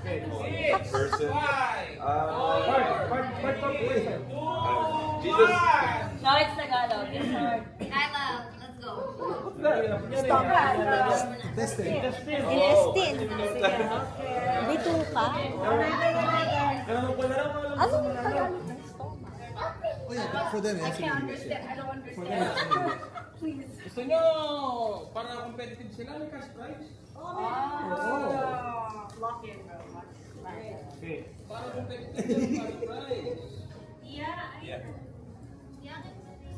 Okay. Person. Part of question. Jesus. No, it's Tagalog. It's hard. Kyla, let's go. Stop. Testing. Inestin. Dito ka? Kailangan ko na lang. Ano yung Tagalog ng stop? Oh yeah, for them, I can't understand. I don't understand. Gusto nyo para competitive sila, may cash prize? Lucky, bro. Okay. Yeah.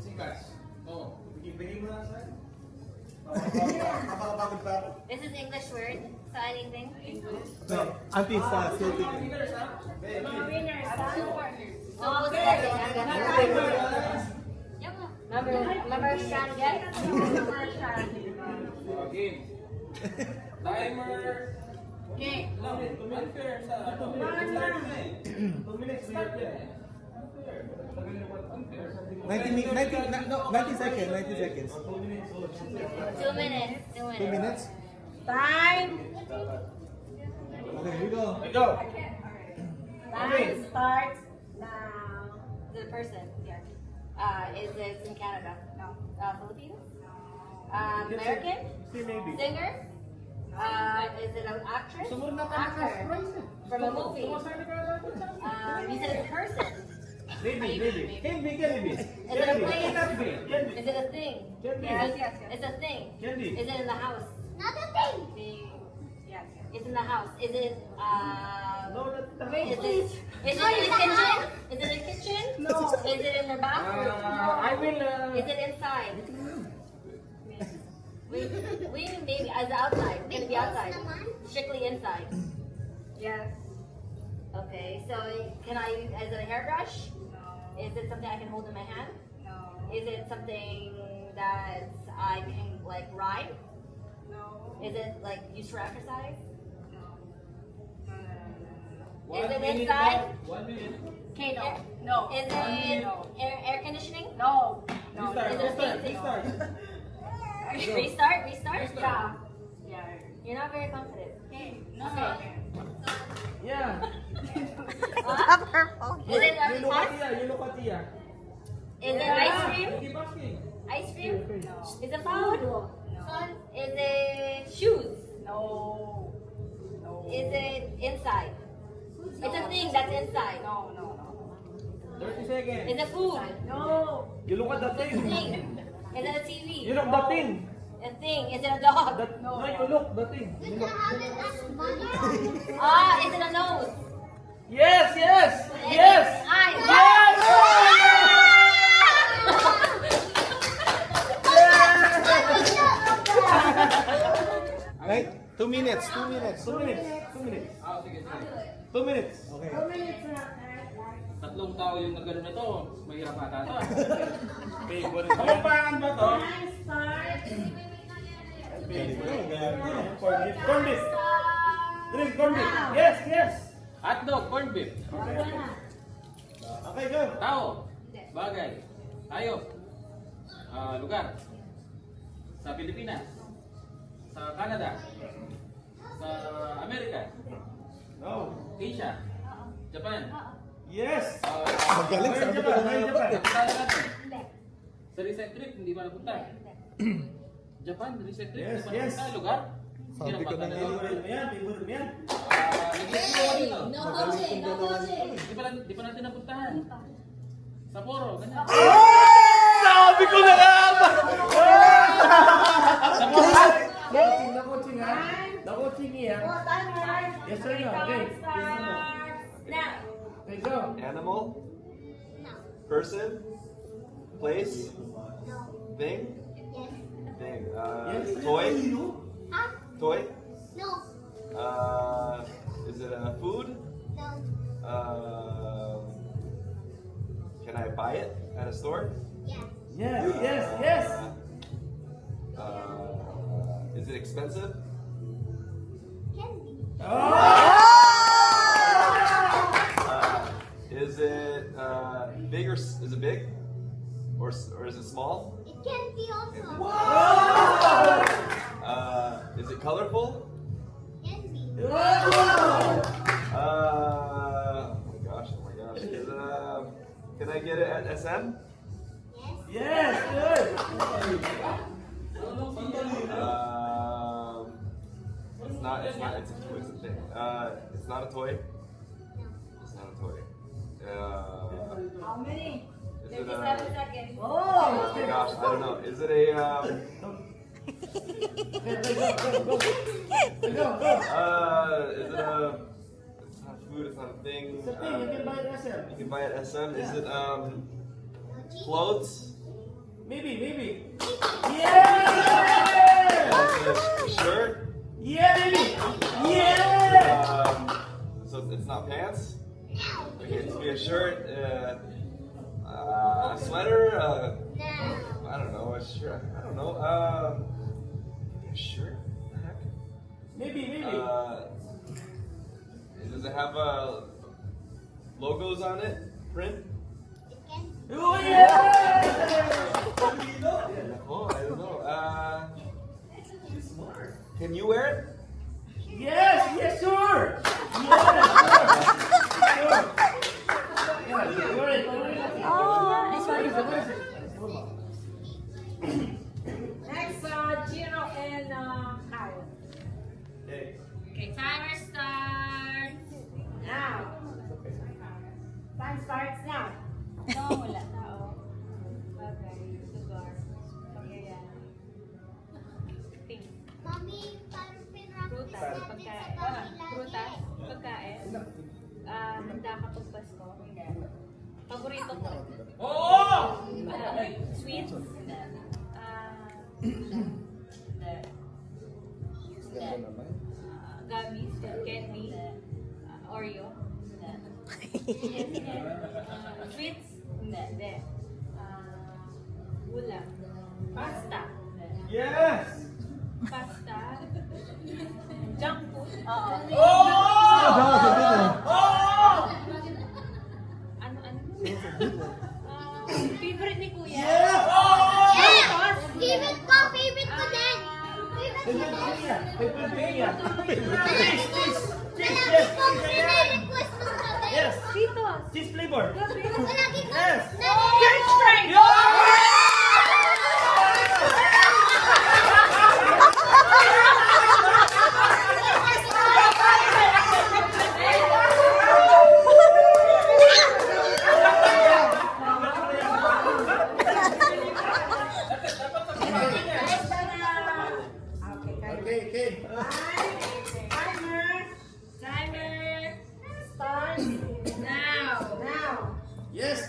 Sikas. Oh. Bigay mo na sa akin. This is English word. So anything? Auntie sa Celtic. Oh, Remember Shan again? Game. Timer. Okay. Unfair sa ano. 2 minutes. Start yan. 90 seconds. 90 seconds. 2 minutes. 2 minutes? Time. Okay, here we go. Go! Time starts now. The person. Yeah. Is it in Canada? No. Philippines? American? Maybe. Singer? Is it an actress? Actor. From a movie. You said it's a person. Maybe. Can be. Is it a place? Is it a thing? Yes. It's a thing. Candy. Is it in the house? Not a thing. Yes. It's in the house. Is it No, that's the is it in the kitchen? Is it in the kitchen? No. Is it in the bathroom? I will. Is it inside? We maybe as outside. It's gonna be outside. Strictly inside. Yes. Okay. So can I? Is it a hairbrush? No. Is it something I can hold in my hand? No. Is it something that I can like ride? No. Is it like used for exercise? One Is it minute inside? now. 1 minute. Okay, No. Is it air conditioning? No. No. Is it a fancy? Restart? Yeah. Yeah. You're not very confident. Okay. No. Okay. Yeah. Is it a hot? You look at Tia. Is it ice cream? Keep asking. Ice cream? No. Is it food? Is it shoes? No. No. Is it inside? It's a thing that's inside. No. 30 seconds. Is it food? No. You look at the It's a thing. thing. Is it a TV? You look the thing. A thing. Is it a dog? No, you look the thing. You look. Ah, is it a nose? Yes. Is it eyes? Right? 2 minutes. 2 minutes. 2 minutes. 2 minutes. Ah, sige. 2 minutes. Okay. Tatlong tao yung nagano na to. Mahirap ata to. Okay, Kamampangan ba to? Time starts. Corn beef. Drink corn beef. Yes. Hotdog, corned beef. Okay, go. Tao. Bagay. Hayop. Lugar. Sa Pilipinas. Sa Canada. Sa Amerika. No. Asia. Japan. Yes. Magaling, sabi ko na nga ba? Punta natin. Sa recent trip, hindi ba napunta? Japan, recent trip, Yes, hindi ba yes. napunta? Lugar? Sabi ko na nga. Favorite mo yan. Nag-explore ka dito. Magaling kong dalawa. Di pa natin napuntahan. Sapporo, ganyan. Sabi ko na nga ba? Sapporo! Nakuching ha? Nakuching yan. Yes or no? Okay. Yes or no? Now. Okay, go. Animal? Person? Place? Thing? Thing. Yes. Toy? Toy? No. Is it a food? No. Can I buy it at a store? Yes. Yes. Is it expensive? Can be. Is it big or is it big? Or is it small? It can be also. Is it colorful? Can be. Oh my gosh! Is it, can I get it at SM? Yes, good. It's not. It's a thing. It's not a toy. It's not a toy. How many? Is it 57 seconds. oh my gosh! I don't know. Is it a Go. Is it a? It's not a food. It's not a thing. It's a thing. You can buy it at SM. You can buy it at SM. Is it clothes? Maybe. Yeah! A shirt? Yeah, baby. Yeah! So it's not pants? Okay, it could be a shirt, a sweater, I don't know, a shirt, I don't know, a shirt? What the heck? Maybe. Does it have logos on it? Print? Oh, yeah! Oh, I don't know. Can you wear it? Yes, sure! Next, Gino and Kyle. Okay, timer starts now. Time starts now. No, wala tao. Bagay, lugar, pangyayari. Things. Mami, parang pinrap Prutas, pagkain. Prutas, pagkain. Handa ka pag Pasko. Paborito ko. Sweets. Gummies, candy, Oreo. Sweets? Hindi. Ulam. Pasta. Yes! Pasta. Junk food. Ano? Favorite ni Kuya? Yeah! Favorite ko din! Favorite ko din! Request mo kami! Yes! Cheetos. Cheese flavor! Palagi ka! Yes! French fries. Okay. Timer starts now. Yes.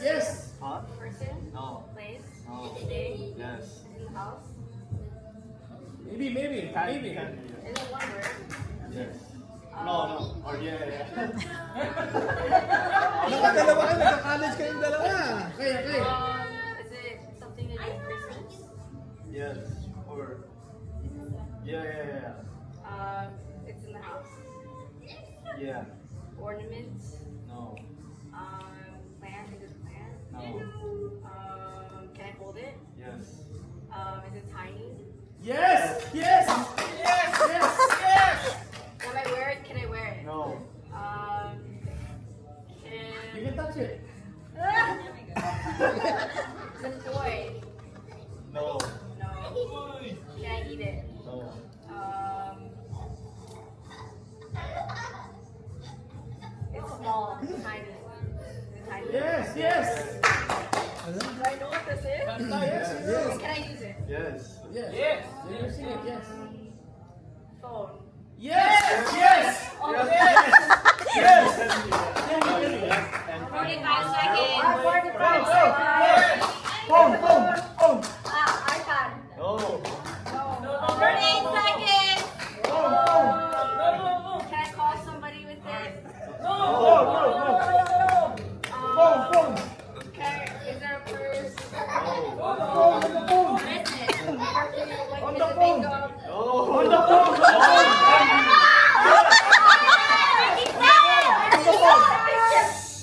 Person, No. place, No. day, Yes. in the house. Maybe. Is it one word? Yes. No. Or yeah. Nakadalawa kayo, nagka-college kayong dalawa. Kaya. Is it something to do with Christmas? Yes. Or. Yeah. It's in the house. Yeah. Ornaments. No. Plant. Is it a plant? No. Can I hold it? Yes. Is it tiny? Yes. Can I wear it? No. You can touch it. Is it a toy? No. No. Can I eat it? No. It's small, tiny. Is it tiny? Yes. Do I know what this is? Yes. Can I use it? Yes. You're using it, yes. Phone. Yes. 45 seconds. 45 seconds. Phone. iPad. No. 38 seconds. Phone. Can I call somebody with it? No. Phone. Is there a purse? Phone. What is it? On Is the it phone. makeup? On the phone.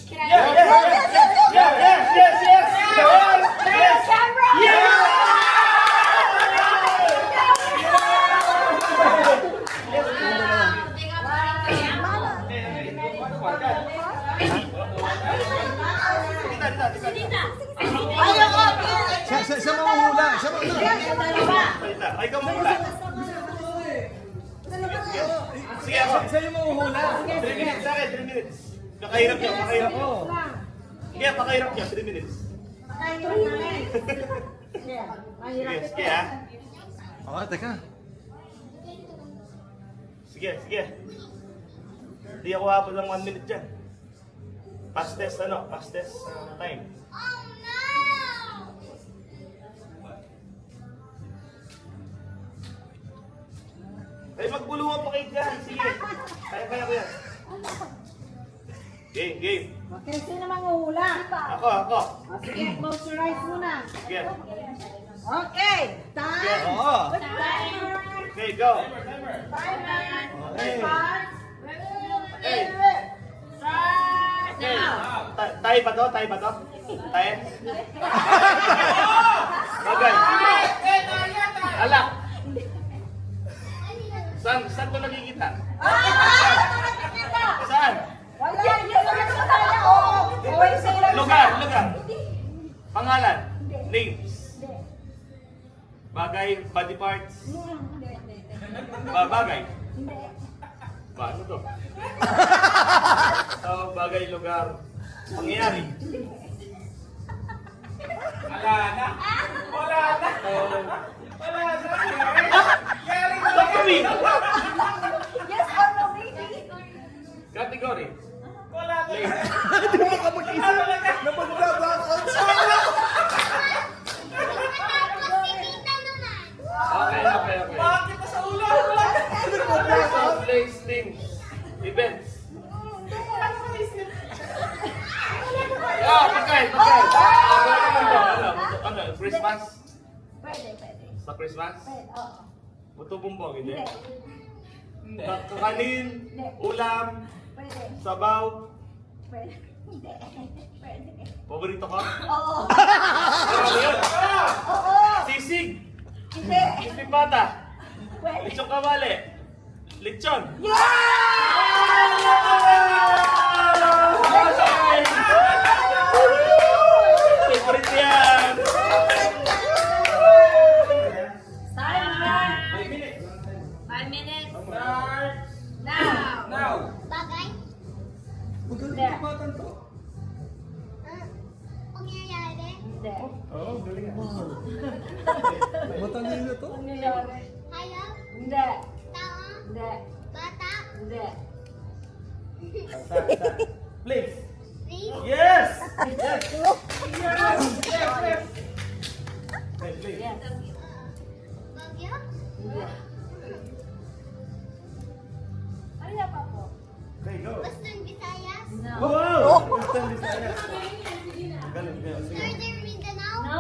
Can I Yes. Siya mahuhula. Ay, ka muna. Sige, ako. Siya yung mahuhula. 3 minutes sa akin, 3 minutes. Pakahirap niya. Sige, pakahirap niya, 3 minutes. Sige ha. Teka. Sige. Di ako habol ng 1 minute dyan. Fastest time. Oh no! Ay, magbulungan pa kayo dyan. Sige. Kaya ko yan. Game. Okay, sino manguhula? Ako. O, sige, close your eyes muna. Sige. Okay, time. Oo. Timer. Okay, go. Timer. Okay. Start. Okay. Start now. Tayo ba to? Tayo? Bagay. Alak. Saan ko nakikita? Saan? Wala, hindi naman sa kanya. Oo. Okay, say lang Lugar. Pangalan. Names. Bagay, body parts. Bagay. Paano to? Bagay, lugar. Pangyayari. Wala na. Category. yes or no, baby. Category. Wala na. Hindi mo ka mag-isip na mag-blackout siya. Okay. Bakit sa ulo? Place, things, events. Pagkain. Ano? Christmas? Pwede. Sa Christmas? Oo. Buto bumbong, hindi? Hindi. Kakanin, ulam, Pwede. sabaw, Pwede. Hindi. Pwede. paborito ko? Oo. Ano yun? Oo. Sisig, Hindi. pipata, Pwede. lechon kawali, lechon. Favorite yan! Time. 5 minutes. Now. Bagay? Magaling yung batan to. Pangyayari? Hindi. Oo, galing mo. Matalino to. Nangyayari. Hayop? Hindi. Tao? Hindi. Bata? Hindi. Please. Please? Yes! Yes. Bagyo? Hindi. Ano pa po? Okay, go. Western Visayas? No. Wow! Galing. Sige. Northern Mindanao? No.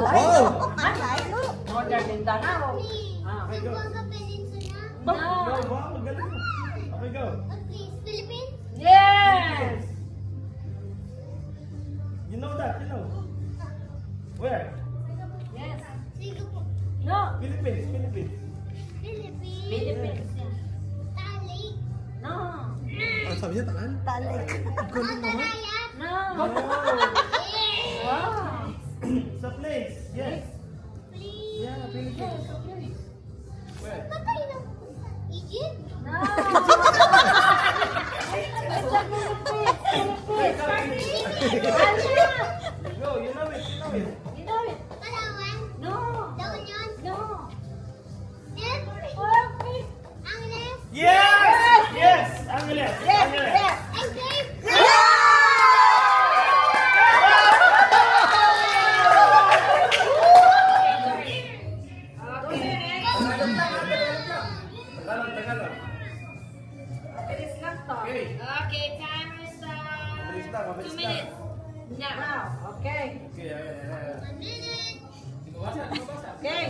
Wow! Northern Mindanao. Please? Ah. Zamboanga Peninsula? No. Wow, magaling. Okay, go. Please? Philippines? Yes. You know that, you know. Where? Yes. Singapore? No. Philippines. Philippines? Philippines. Tali? No. Ano sabi niya, talan? Atarayan? No. Yes! Wow. Sa place. Yes. Please? Yeah, Philippines. Where? Patay na po. Egypt? No. Go, you know it. Palawan? No. La Union? No. Yes? Perfect. Angeles? Yes! Angeles. Yes. Angeles? Tagalog. Bilis lang to. Okay. Okay, timer start. Mabilis lang, 2 minutes. Now. Okay. Okay, yeah. 1 minute. Okay.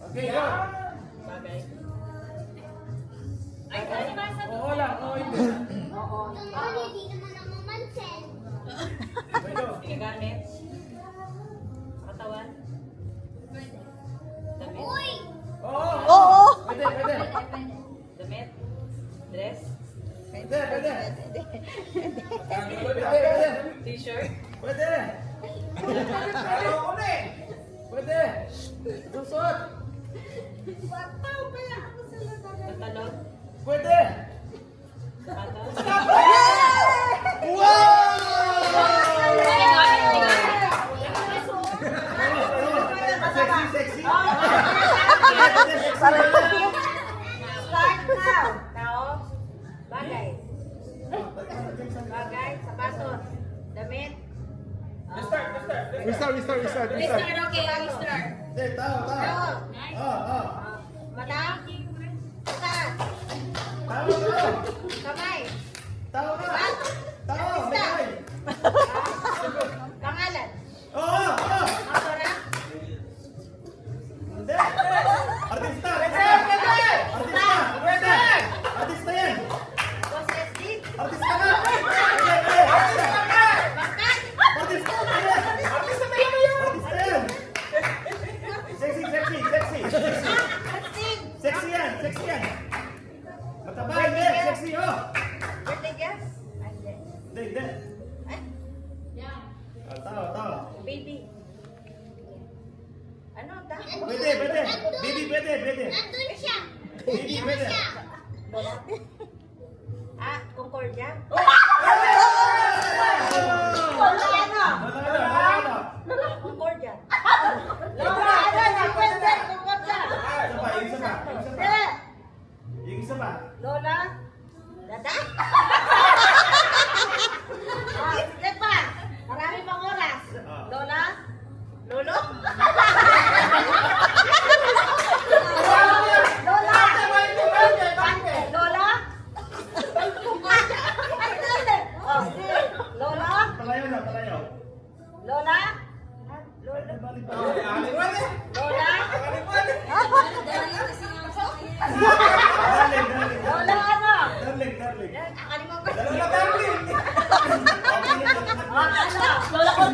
Okay, go. Ay, kaya ba sa Oo lang, oo hindi. Oo. Tungkol, hindi naman ako mamansin. Okay, go. Gamit. Katawan. Damit. Uy! Oo! Pwede. Damit. Dress. Pwede. T-shirt. Pwede. Pwede. Susot. Pantalon. Pwede. Patas. Sexy. Restart. Okay, restart. Tao. Mata. Mata. Kamay. Tao na. Artista. Pangalan. Autora. Hindi. Artista. Artista yan. Boss SD. Artista ka. Bakat. Artista yan. Sexy. Acting. Sexy yan. Mataba, hindi. Sexy, oh. Birthday guest. Hindi. Tao. Baby. Ano ta? Pwede. Baby, pwede. Nandun siya. Baby, pwede. Concordia. Wala. Concordia. Lola, Concordia. Yung isa pa. Lola. Dada. Sige pa. Marami pang oras. Lola. Lolo. Lola. Lola. Lola. Palayaw. Lola. Lola. Lola ano? Darling. Kakalimutan ko. Lola ko.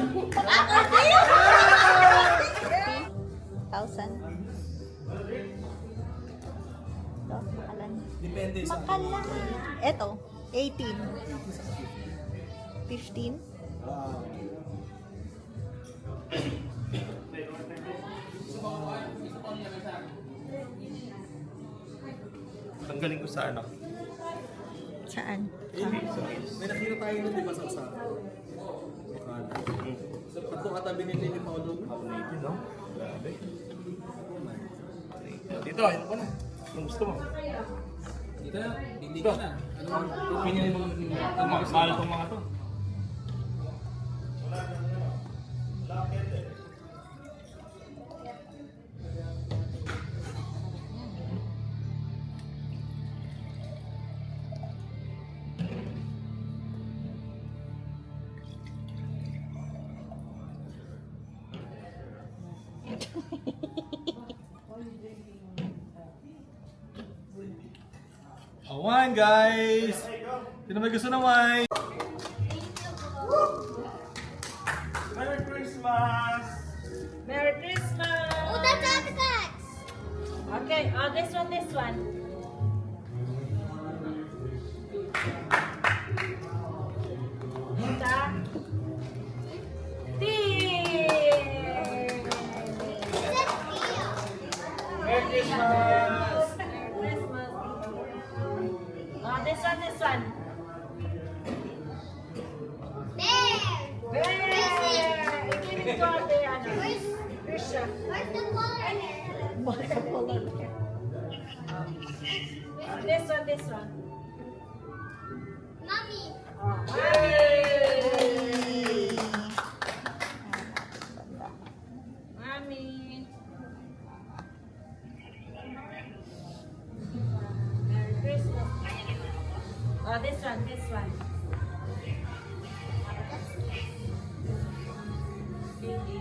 1,000. Depende sa Makala. Eto, 18. 15. Tanggalin ko sa ano. Saan? May nakita tayo nun, di ba, sa usapan? Tatlo katabi ni Paulo. Yun, no? Grabe. Dito, ayun ko na. Kung gusto mo. Dito na, hindi ka na. Pinili mo mahal itong mga to. Wine, guys! Sino may gusto ng wine? Merry Christmas! Merry Christmas! Oh, that's artifacts. Okay, this one. Ita. Merry Christmas! Christmas. This one. There. Give it to Ate Ana. Krisha. Where's the color? This one. Mommy. Mommy. Merry Christmas. This one. Baby.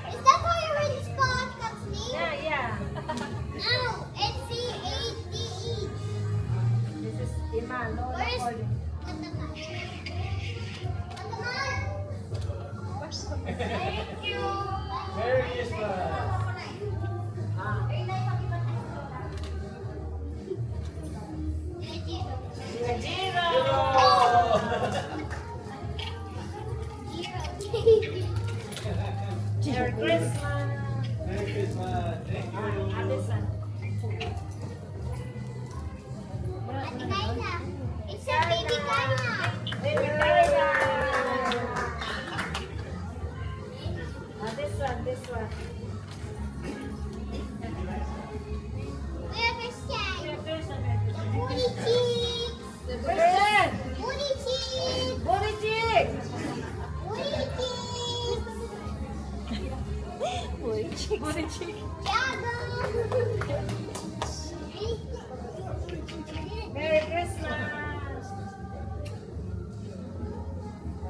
Is that how you read this podcast's name? Yeah. No, it's C-A-D-E. This is Ima. Lola Where's calling. Thank you. Merry Christmas! Merry Christmas. Merry Christmas! Thank you! This one. Ate Kyla. It's a baby Kyla. Baby Kyla. This one. We understand. Merry Christmas. Booty cheek. Merry Christmas.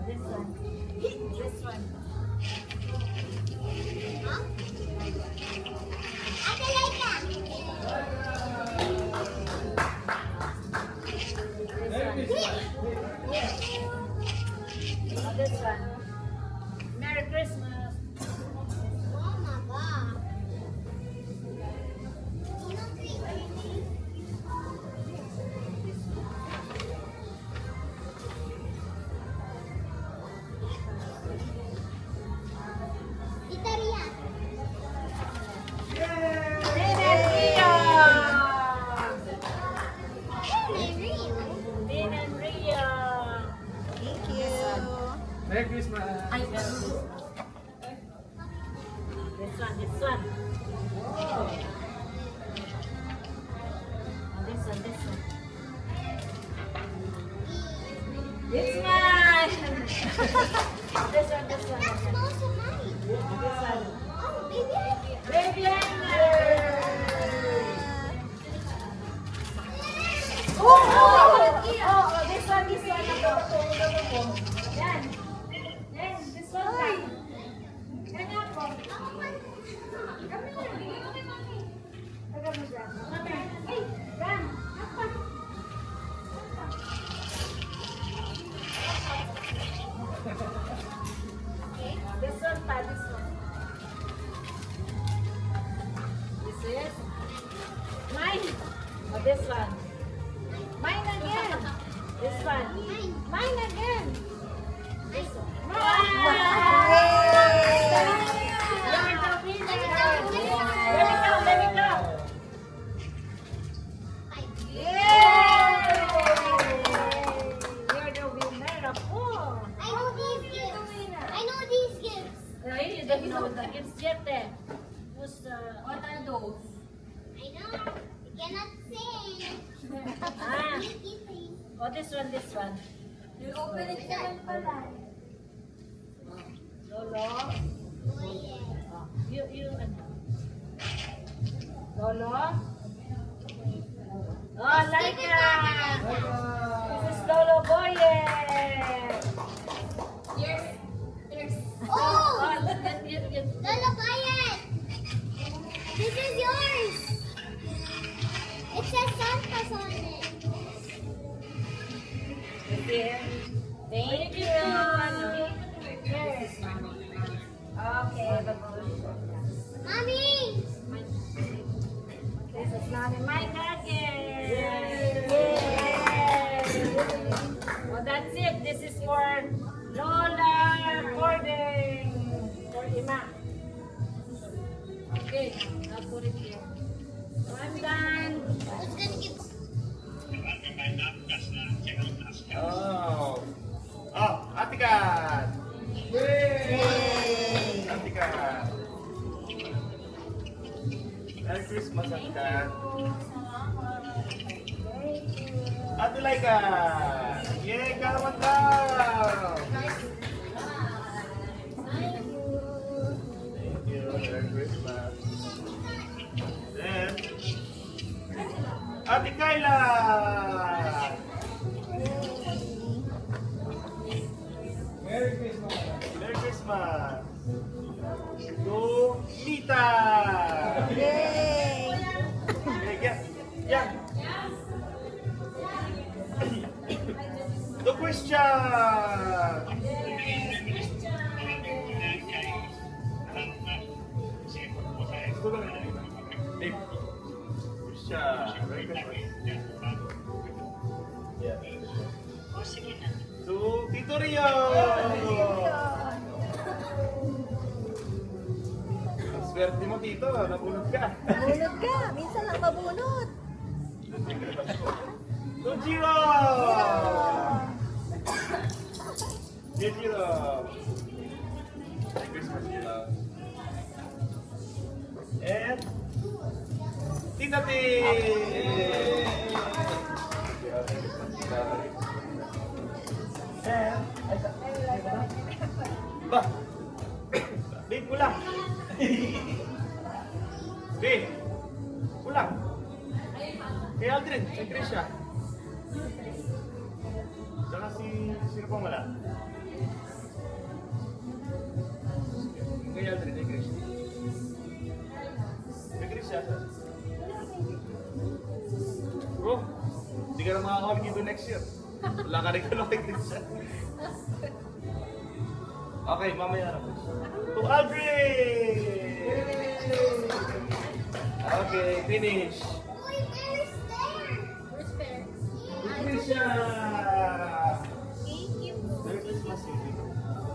This one. This one. Ate Laika. This one. Merry Christmas. Oh my God. Tita Ria. Din and Ria. Thank you. Merry Christmas! This one, this one. Oh, this one, this one. This one. This one, this one. That's most of mine. This one. Oh, baby. Baby Anna. Oh, this one, this one. Yan. Yan, this one. Yan nga po. Kami na. Taga mo dyan. Ay, yan. Apa. This one pa, this one. This is mine. Oh, this one. Mine again. This one. Mine again. This one. Let me go, let me go. Yay! You're the winner, ako. I know these gifts. I know these gifts. No, you don't know the gifts yet, eh. Who's the... What are those? I know. I cannot sing. Ah. You sing. Oh, this one, this one. You open it naman pala. Lolo. Oh, yeah. Oh, you, ano? Lolo. Oh, Laika. This is Lolo Boye. Here's Oh! Oh, you. Lola, buy it. This is yours. It says Santa's on it. Here. Thank you. Yes. Okay, Mommy! this is not in my package. Yay! Well, that's it. This is for Lola recording for Ima. Okay, I'll put it here. So I'm done. Who's gonna give? Oh! Oh, Ate Kat! Yay! Ate Kat! Merry Christmas, Ate Kat! Ate Laika! Yay, karawan daw! Thank you. Merry Christmas. Then, Ate Kayla! Merry Christmas! Merry Christmas! To Mita! Yay! Yeah. To Christian! Hey, Christian! Merry Christmas! Yeah. To Tito Rio! Ang swerte mo, Tito. Nabunod ka. Bunot ka. Minsan lang mabunot. To Jiro! Dear Jiro! Merry Christmas, Jiro. And Tita T! And ba? Big mo lang. Krisha. Tsaka sino pang wala? Kaya Aldrin, kay Krisha. Kay Krisha. Bro, hindi ka na makakawin dito next year. Wala ka rin ka kay Krisha. Okay, mamaya na. To Aldrin! Okay, finish. Krisha! Merry Christmas,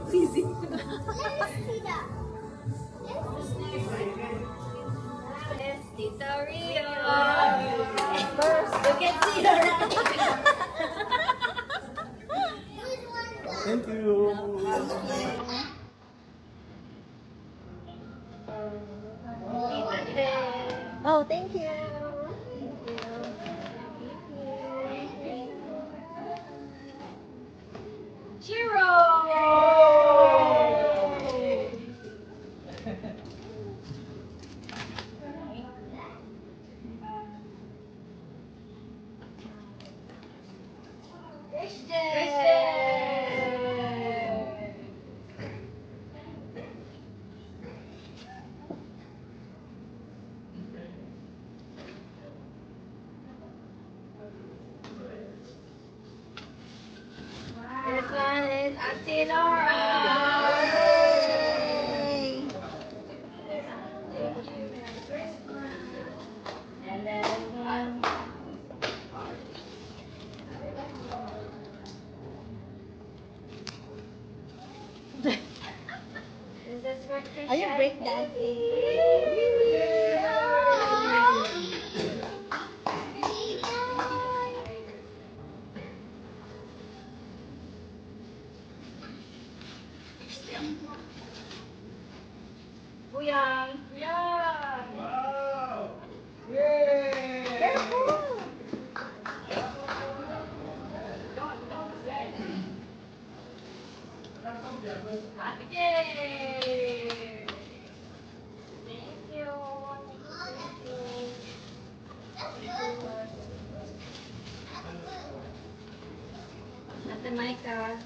Easy. It's Tita Rio. First, look at Tita Thank you. Oh, thank you. This one is Auntie Laura. Yay. And then this is for Krisha. Are you breakdancing? Booyah! Yeah! Wow! Yay! Careful! Yay! Thank you. Ate Micah.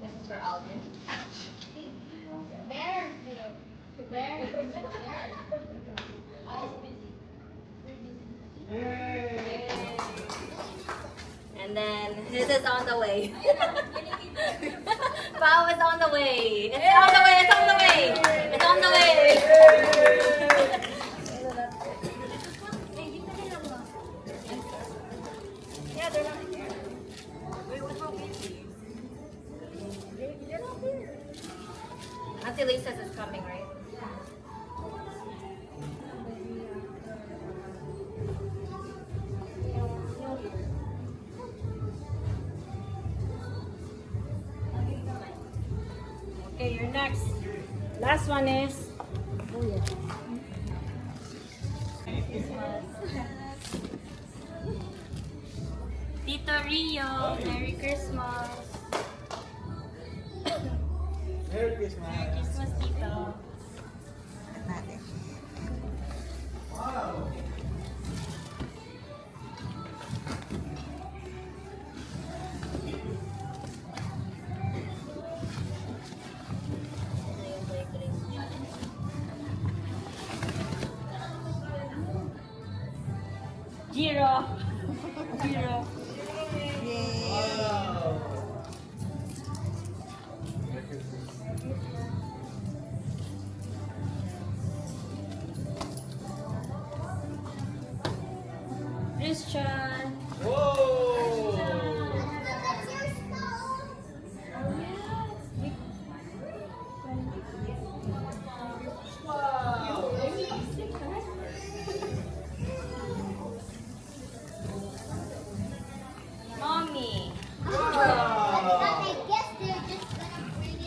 This is for Alvin. Bear! Bear! I was busy. And then this is on the way. Pao is on the way. It's on the way. It's on the way. It's on the way. Yeah, they're not here. Wait, what's wrong with you? They're not here. Auntie Lee says it's coming, right? Okay, you're next. Last one is. Oh yeah. Tito Rio, Merry Christmas. Merry Christmas. Merry Christmas, Tito. Wow. Jiro. Jiro. Wow. Christian. Whoa. Mommy. I guess they're just gonna bring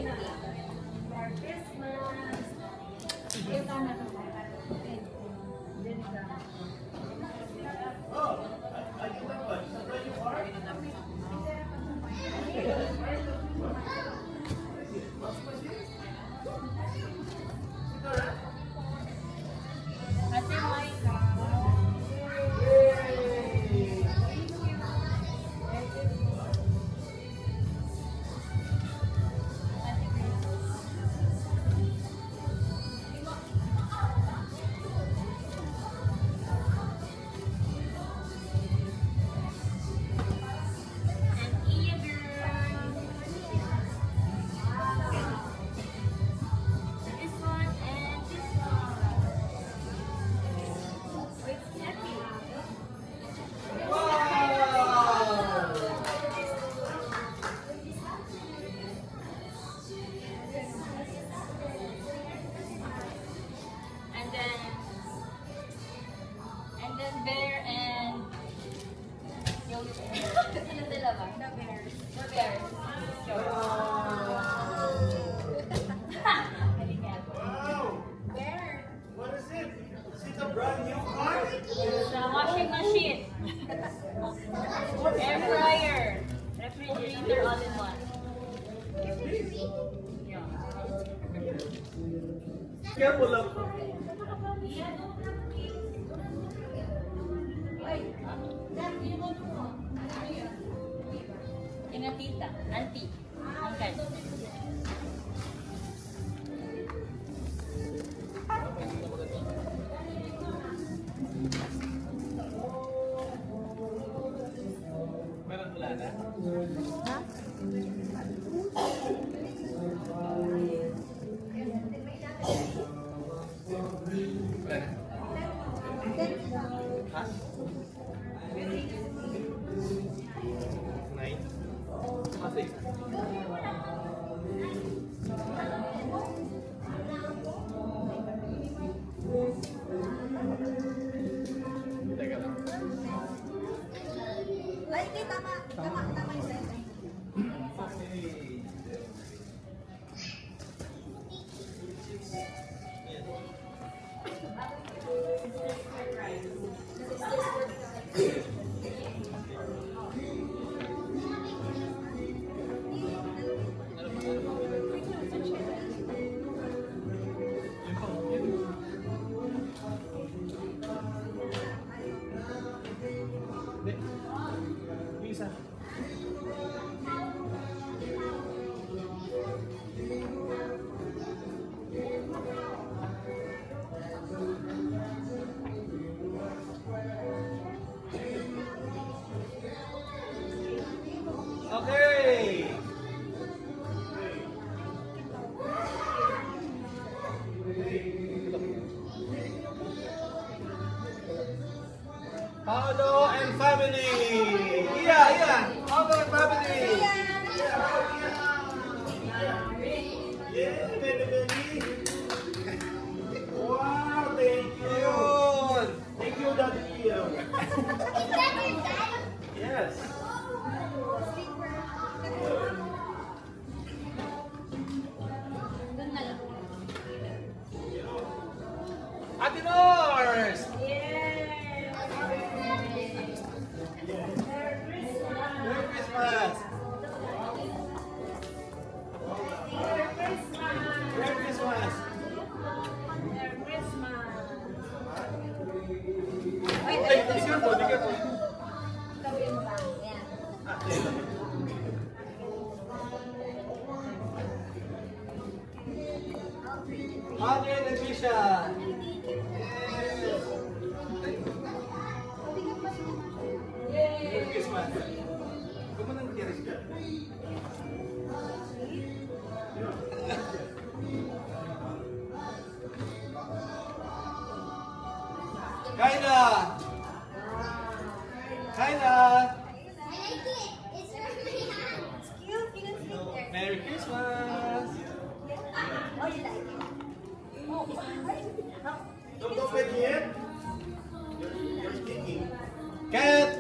it. Merry Christmas. Careful lang. Yung tita, auntie, uncle. Meron wala na? Wala na? Ha? 9? Kasi isa. Teka lang. Ay, hindi, tama yung sentence. Hindi. Yung isa. Okay. Paolo and family. Yeah. Paolo and family. Yeah, baby. Wow, thank you. Thank you, Daddy. Yes. Ate Nors! Merry Christmas! Merry Christmas! Ay, be careful, be careful. Gawin mo ba? Yan. Adrian and Misha! Merry Christmas! Huwag mo nang kiris ka. Kyla! Kyla! I like it. It's from my hand. It's cute. You can sit there. Merry Christmas! Oh, you like it? Oh, Don't go with yet. You're speaking. Cat!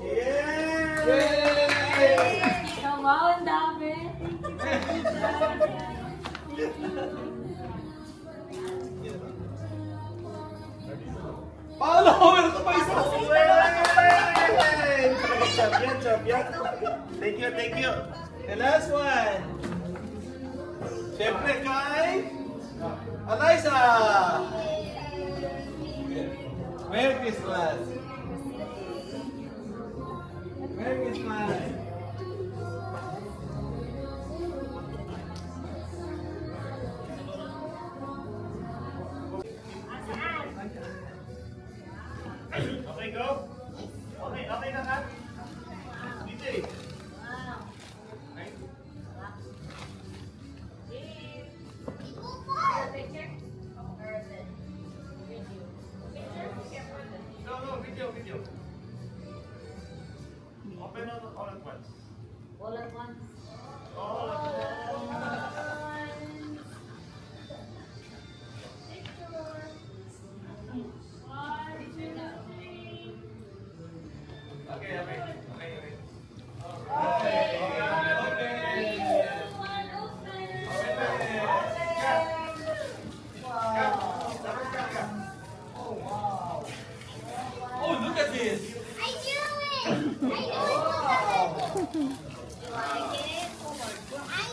Yay! Wow, ang dami. Paolo, meron ka pa isa! Yay! Champion! Thank you! The last one! Siyempre kay Eliza! Merry Christmas! Merry Christmas! Okay, go? Okay na ka? DJ! No, video. Open all at once. All at once. All at once. Okay. Oh, look at this! I knew it! I knew it! You like it? I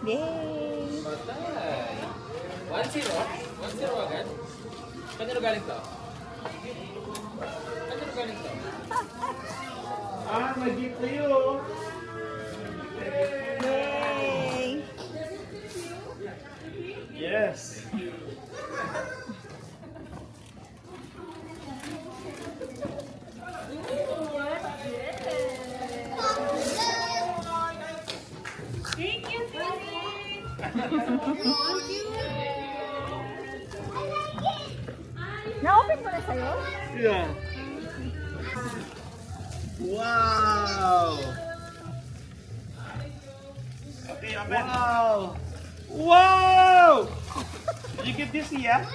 Yay! Matay. 1-0? 1-0 agad? Kanino galing to? Kanino galing to? May gift to you. Yay! Yes. Thank you, Na-open mo na sa'yo? Yeah. Wow. Okay, open. Wow. Wow. You get this here?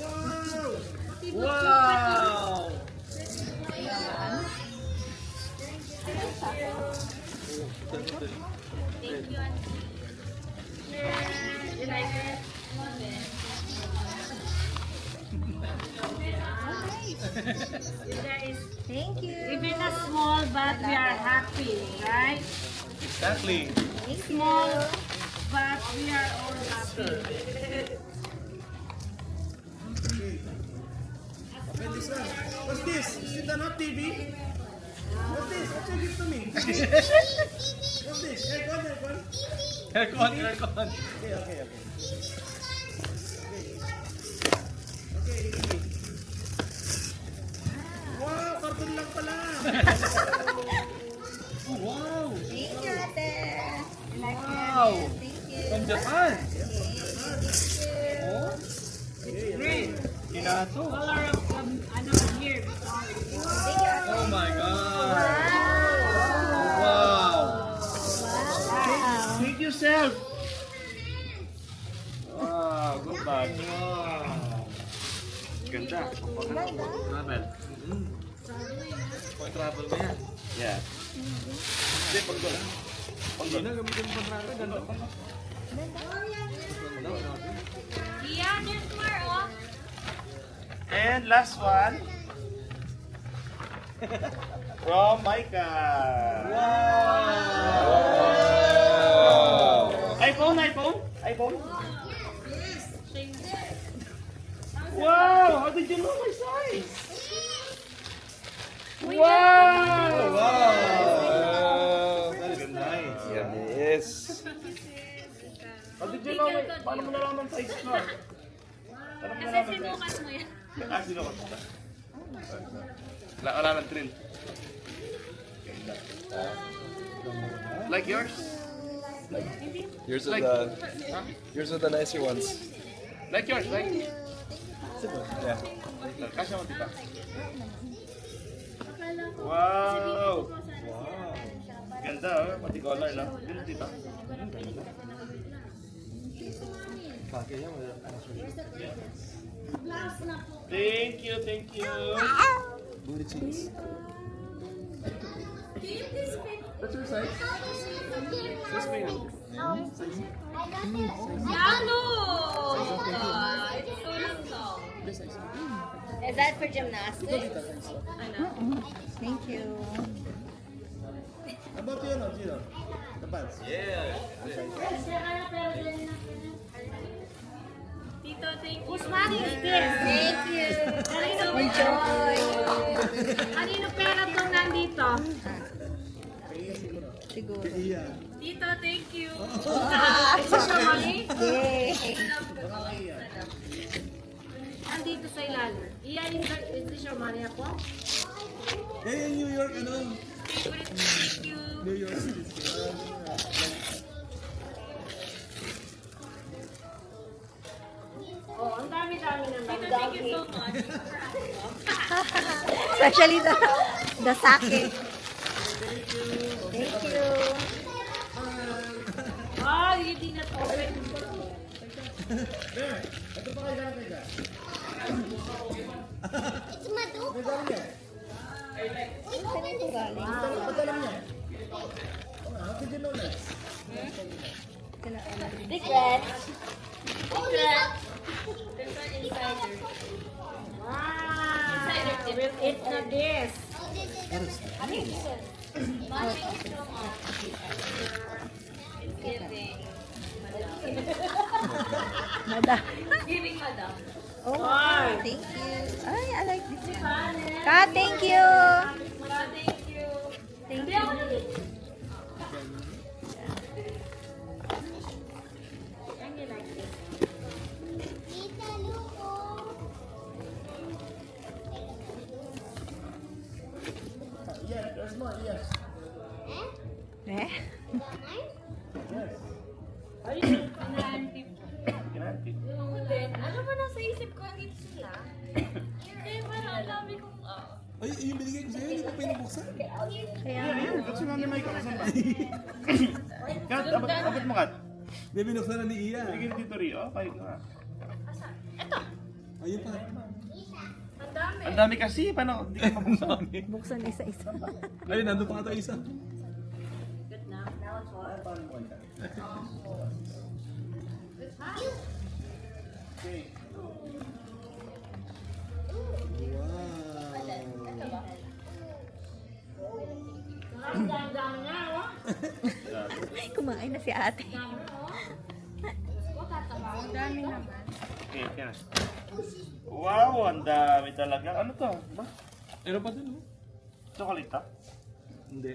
Wow. Wow. Thank you, Auntie. You like it? Love it. You guys, Thank you. even a small, but we are happy, right? Exactly. Small, but we are all happy. Open this one. What's this? Is it not TV? What's this? What you give to me? What's this? Aircon, aircon? Aircon, aircon. Okay, okay, okay. Okay, okay. Wow, cartoon lang pala. Wow. Thank you, ate. Wow. Thank you. From Japan. Oh, it's great. Kinato. Color of here. Oh my God. Wow. Take yourself. Wow, good bag. Wow. Ganda. Travel. Pag travel mo yan. Yeah. Hindi, pag doon. Pag doon na, gamitin mo travel. Ganda pa. Yeah, there's more, oh. And last one. From Micah. Wow. iPhone, iPhone, iPhone. Wow, how did you know my size? Wow. Wow. That is nice. Yes. How did you know my, paano mo nalaman size ko? Paano mo Kasi nalaman sinukat size? mo yan. Sinukat mo. Wala ng trend. Like yours? Yours are the nicer ones. Like yours, right? Yeah. Kasya mo, diba? Wow! Ganda, oh. Pati color, no? Ganda, diba? Thank you, thank you. Booty cheeks. What's your size? Size mo yun. Yano! It's so long. Is that for gymnastics? Thank you. How about you, Gino? The pants? Yeah. Tito, thank you. Whose money is this? Thank you. Enjoy. Kanino pera itong nandito? Siguro. Tito, thank you. Is this your money? Yay. Nandito sa ilalim. Iyan, is this your money ako? Yan yung New York, ano? Thank you. New York. Oh, ang dami-dami naman. Tito, thank you so much. Especially the sake. Thank you. Oh, hindi na to open. Ito pa kayo lang kayo. Maduk. May galing yan. Ba't alam niya? How did you know that? Secret. Wow. Insider tip. It's na this. Madam. Giving madam. Oh, thank you. Ay, I like this one. Kat, thank you. Thank you. Thank you. Tita Luko. Yeah, there's more, yes. Eh? Ayun, pinaantip. Kinanti. Yung din, ano ba nasa isip ko, andito sila? Kaya parang ang dami kong, Ay, yung binigay ko sa'yo, hindi ko pinabuksan. Kaya Yeah, nga. yeah. Kasi nga ni Mike, saan ba? Kat, abot mo, Kat. Hindi, binuksan na ni Iya. Sige dito, Rio. Okay nga. Ayun pa. ang dami. Ang dami kasi, paano? Hindi ka mabuksan. Buksan isa-isa. Ayun, nandun pa ata isa. Good na. Now it's what? Okay. Ang dami na, oh. Kumain na si ate. Ang dami naman. Okay, okay na. Wow, ang dami talaga. Ano to? Ba? Meron pa dun, no? Chocolate ha? Hindi.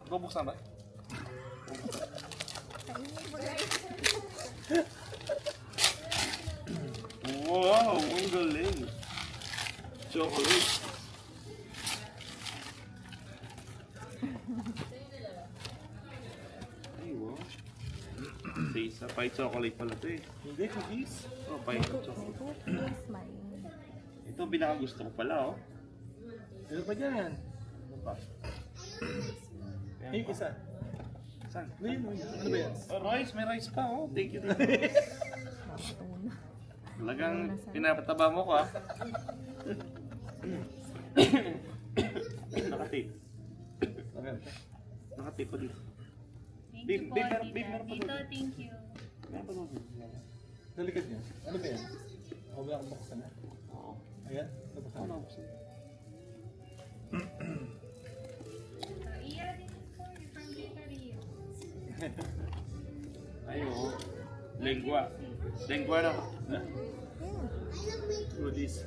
Bubuksan ba? Wow, ang galing. Chocolate. Ay, wow. Sa isa, pie chocolate pala to eh. Hindi, cookies. Oh, pie chocolate. Cookies, may... Ito ang pinakagusto ko pala, oh. Meron pa dyan. Ano pa? Yung isa. Saan? Ayun, ayun. Ano ba yan? Oh, rice, may rice pa, oh. Thank you, thank you. Talagang pinapataba mo ko, ah. Nakatape. Nakatape pa dito. Thank Babe, you po, babe, meron tita. pa Tito, doon. thank you. Meron pa doon. Dalikad niya. Ano ba yan? Ako ba akong buksan na? Oo. Ayan, nabuksan. Ano ako sa'yo? Iya, this is for you from Tita Rio. Ay, oo. Lengua. Lengua na. Goodies.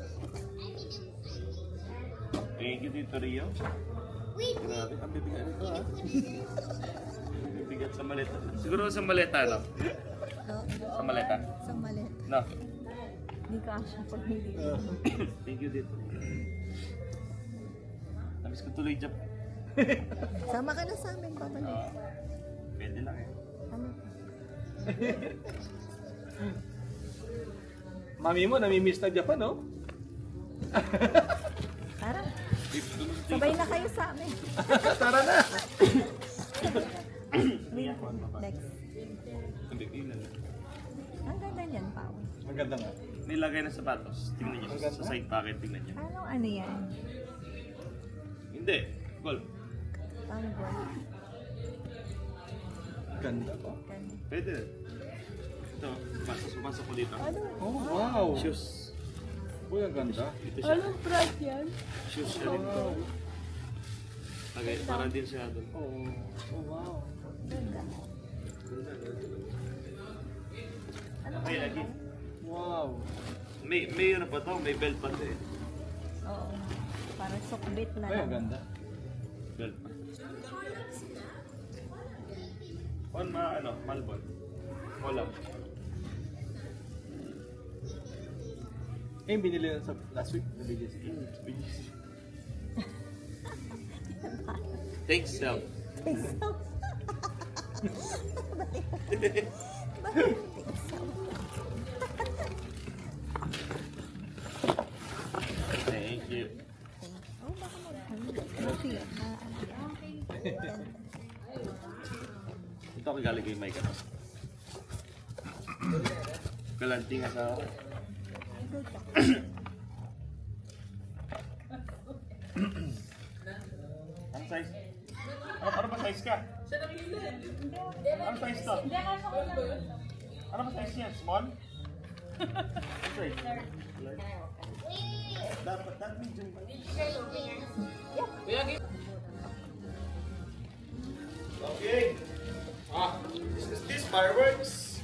Thank you, Tito Rio. Grabe, ang bibigat nito, ah. Bibigat sa maleta. Siguro sa maleta, no? Sa maleta? Sa malit. No. Hindi ka siya pag hindi. Thank you, Tito. Namiss ko tuloy Jap. Sama ka na sa amin, babalik. Pwede lang eh. Ano? Mami mo, namimiss na Japan, no? Tara. Sabay na kayo sa amin. Tara na! Next. Ang bibigat. Ang ganda niyan, Pao. Ang ganda nga. Nilagay na sapatos. Tingnan niyo sa side pocket, tingnan niyo. Ano yan? Hindi. Gold. Ang gold. Ganda pa. Pwede. Ito, pasok ko dito. Oh, wow! Shoes. Uy, ang ganda. Ito siya. Anong brand yan? Shoes siya rin to. Okay, parang din siya doon. Oh, oh wow. Ganda. Okay, lagi. Wow. May ano pa to, may belt pa to eh. Oo. Parang sukbit na Ay, ang lang. ganda. Belt pa. On Malbon. Olam. Eh, yung binili na sa last week na BGC. Thanks, self. Thank you. Oh, baka mag-ano. Ito ako galing kay Mike. Galanting nga sa ako. Ang size? Ano ba size ka? Ano size to? Ano ba size yan? Small? Ano size? Dapat that medium ba? Did you guys open yours? Kuya, give. Okay. Is this fireworks?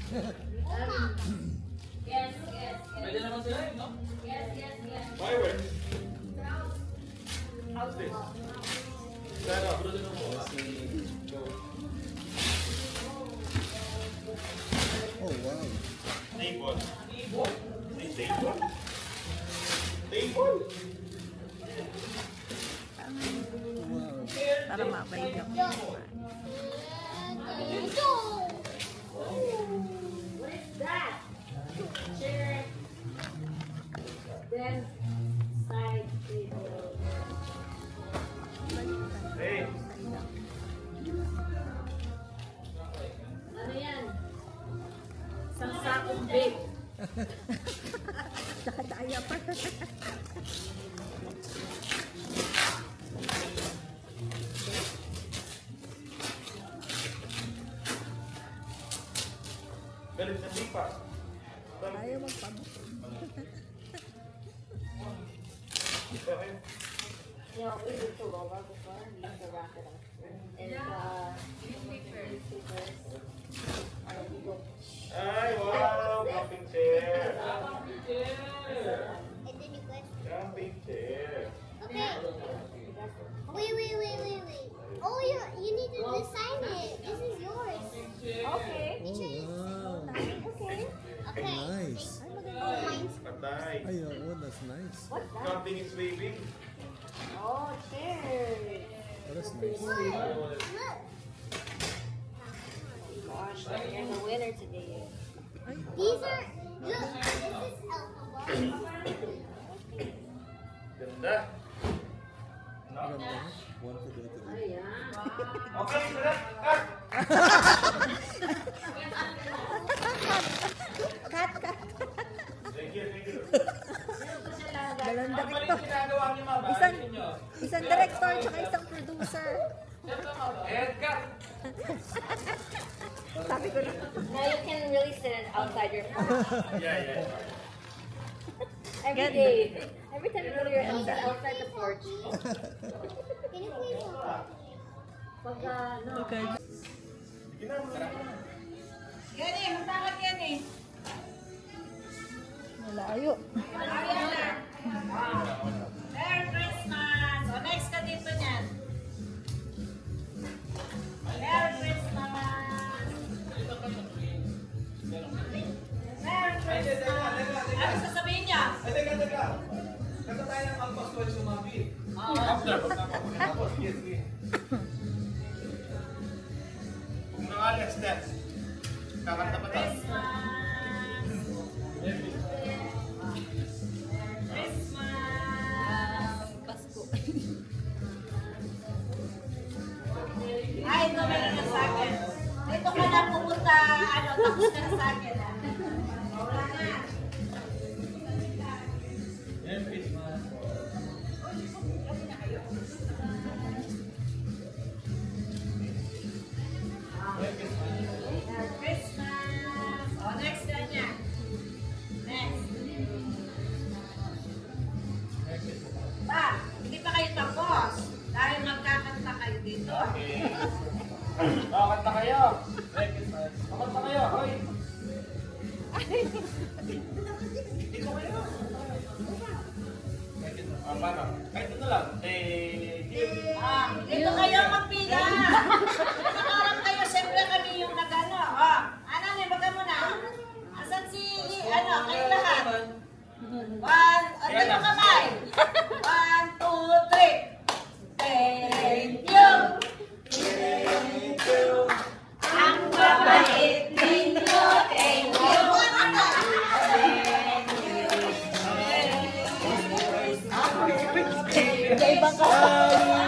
Yes, yes, Pwede naman sila yun, no? yes, yes, yes. Fireworks. How's this? Sana. Oh, wow. Table. Ay, table? Table? Para mabalik ako. What is that? Chair. Then side table. Hey. Ano yan? Isang sakong bake. Daya pa. Galit sa sipa. Ayaw magpabot. Okay. No, we used to roll out before. We used to wrap it up. And newspapers. Ay, wow! Camping chair! And then you put. Camping chair! Okay. Wait. Oh, you need to design it. This is yours. Okay. Oh, wow. Okay. Okay. Nice. Oh, mine's. Patay! Ay, oh, that's nice. What's that? Camping is waving. Oh, chair. Oh, that's nice. Look. Gosh, you're the winner today. These are. Look. This is alphabet. Ganda! Ganda. One to go to the... Okay, sarap! Cut! Cut. Thank you. Dalawang Ang mali director. ginagawa niyo, ma'am. Isang, Ayusin niyo. isang director tsaka isang producer. Edgar! Sabi ko na. Now you can really sit it outside your house. Yeah. Every day. Every time you go to your house, sit outside the porch. Can you please hold? Pagka, no. Okay. Yan eh, matawag yan eh. Malayo. Ayan na. Merry Christmas! O, next ka dito niyan. Merry Christmas! Merry Christmas! Ano sasabihin niya? Ay, teka. Kanta tayo ng Magpaskual Sumabi. After. Tapos, sige. Kung nakalas that, kakanta pa tayo. Ay, ito meron na sa akin. Ito ka na pupunta, tapos ka na sa akin. Wala na. Merry Christmas. Merry Christmas! O, next na niya. Next. Pa, hindi pa kayo tapos. Dahil magkakanta kayo dito. Kanta kayo! Kanta kayo! Hoy! Dito kayo. Paano? Kahit ito lang. Dito kayo magpila. Nakakarap kayo, siyempre kami yung nagano. Ano, baga mo na. Asan si, kayo lahat? Ano kamay? 1, 2, 3. Thank you. Ang babait ninyo. Thank you. Ibang ka.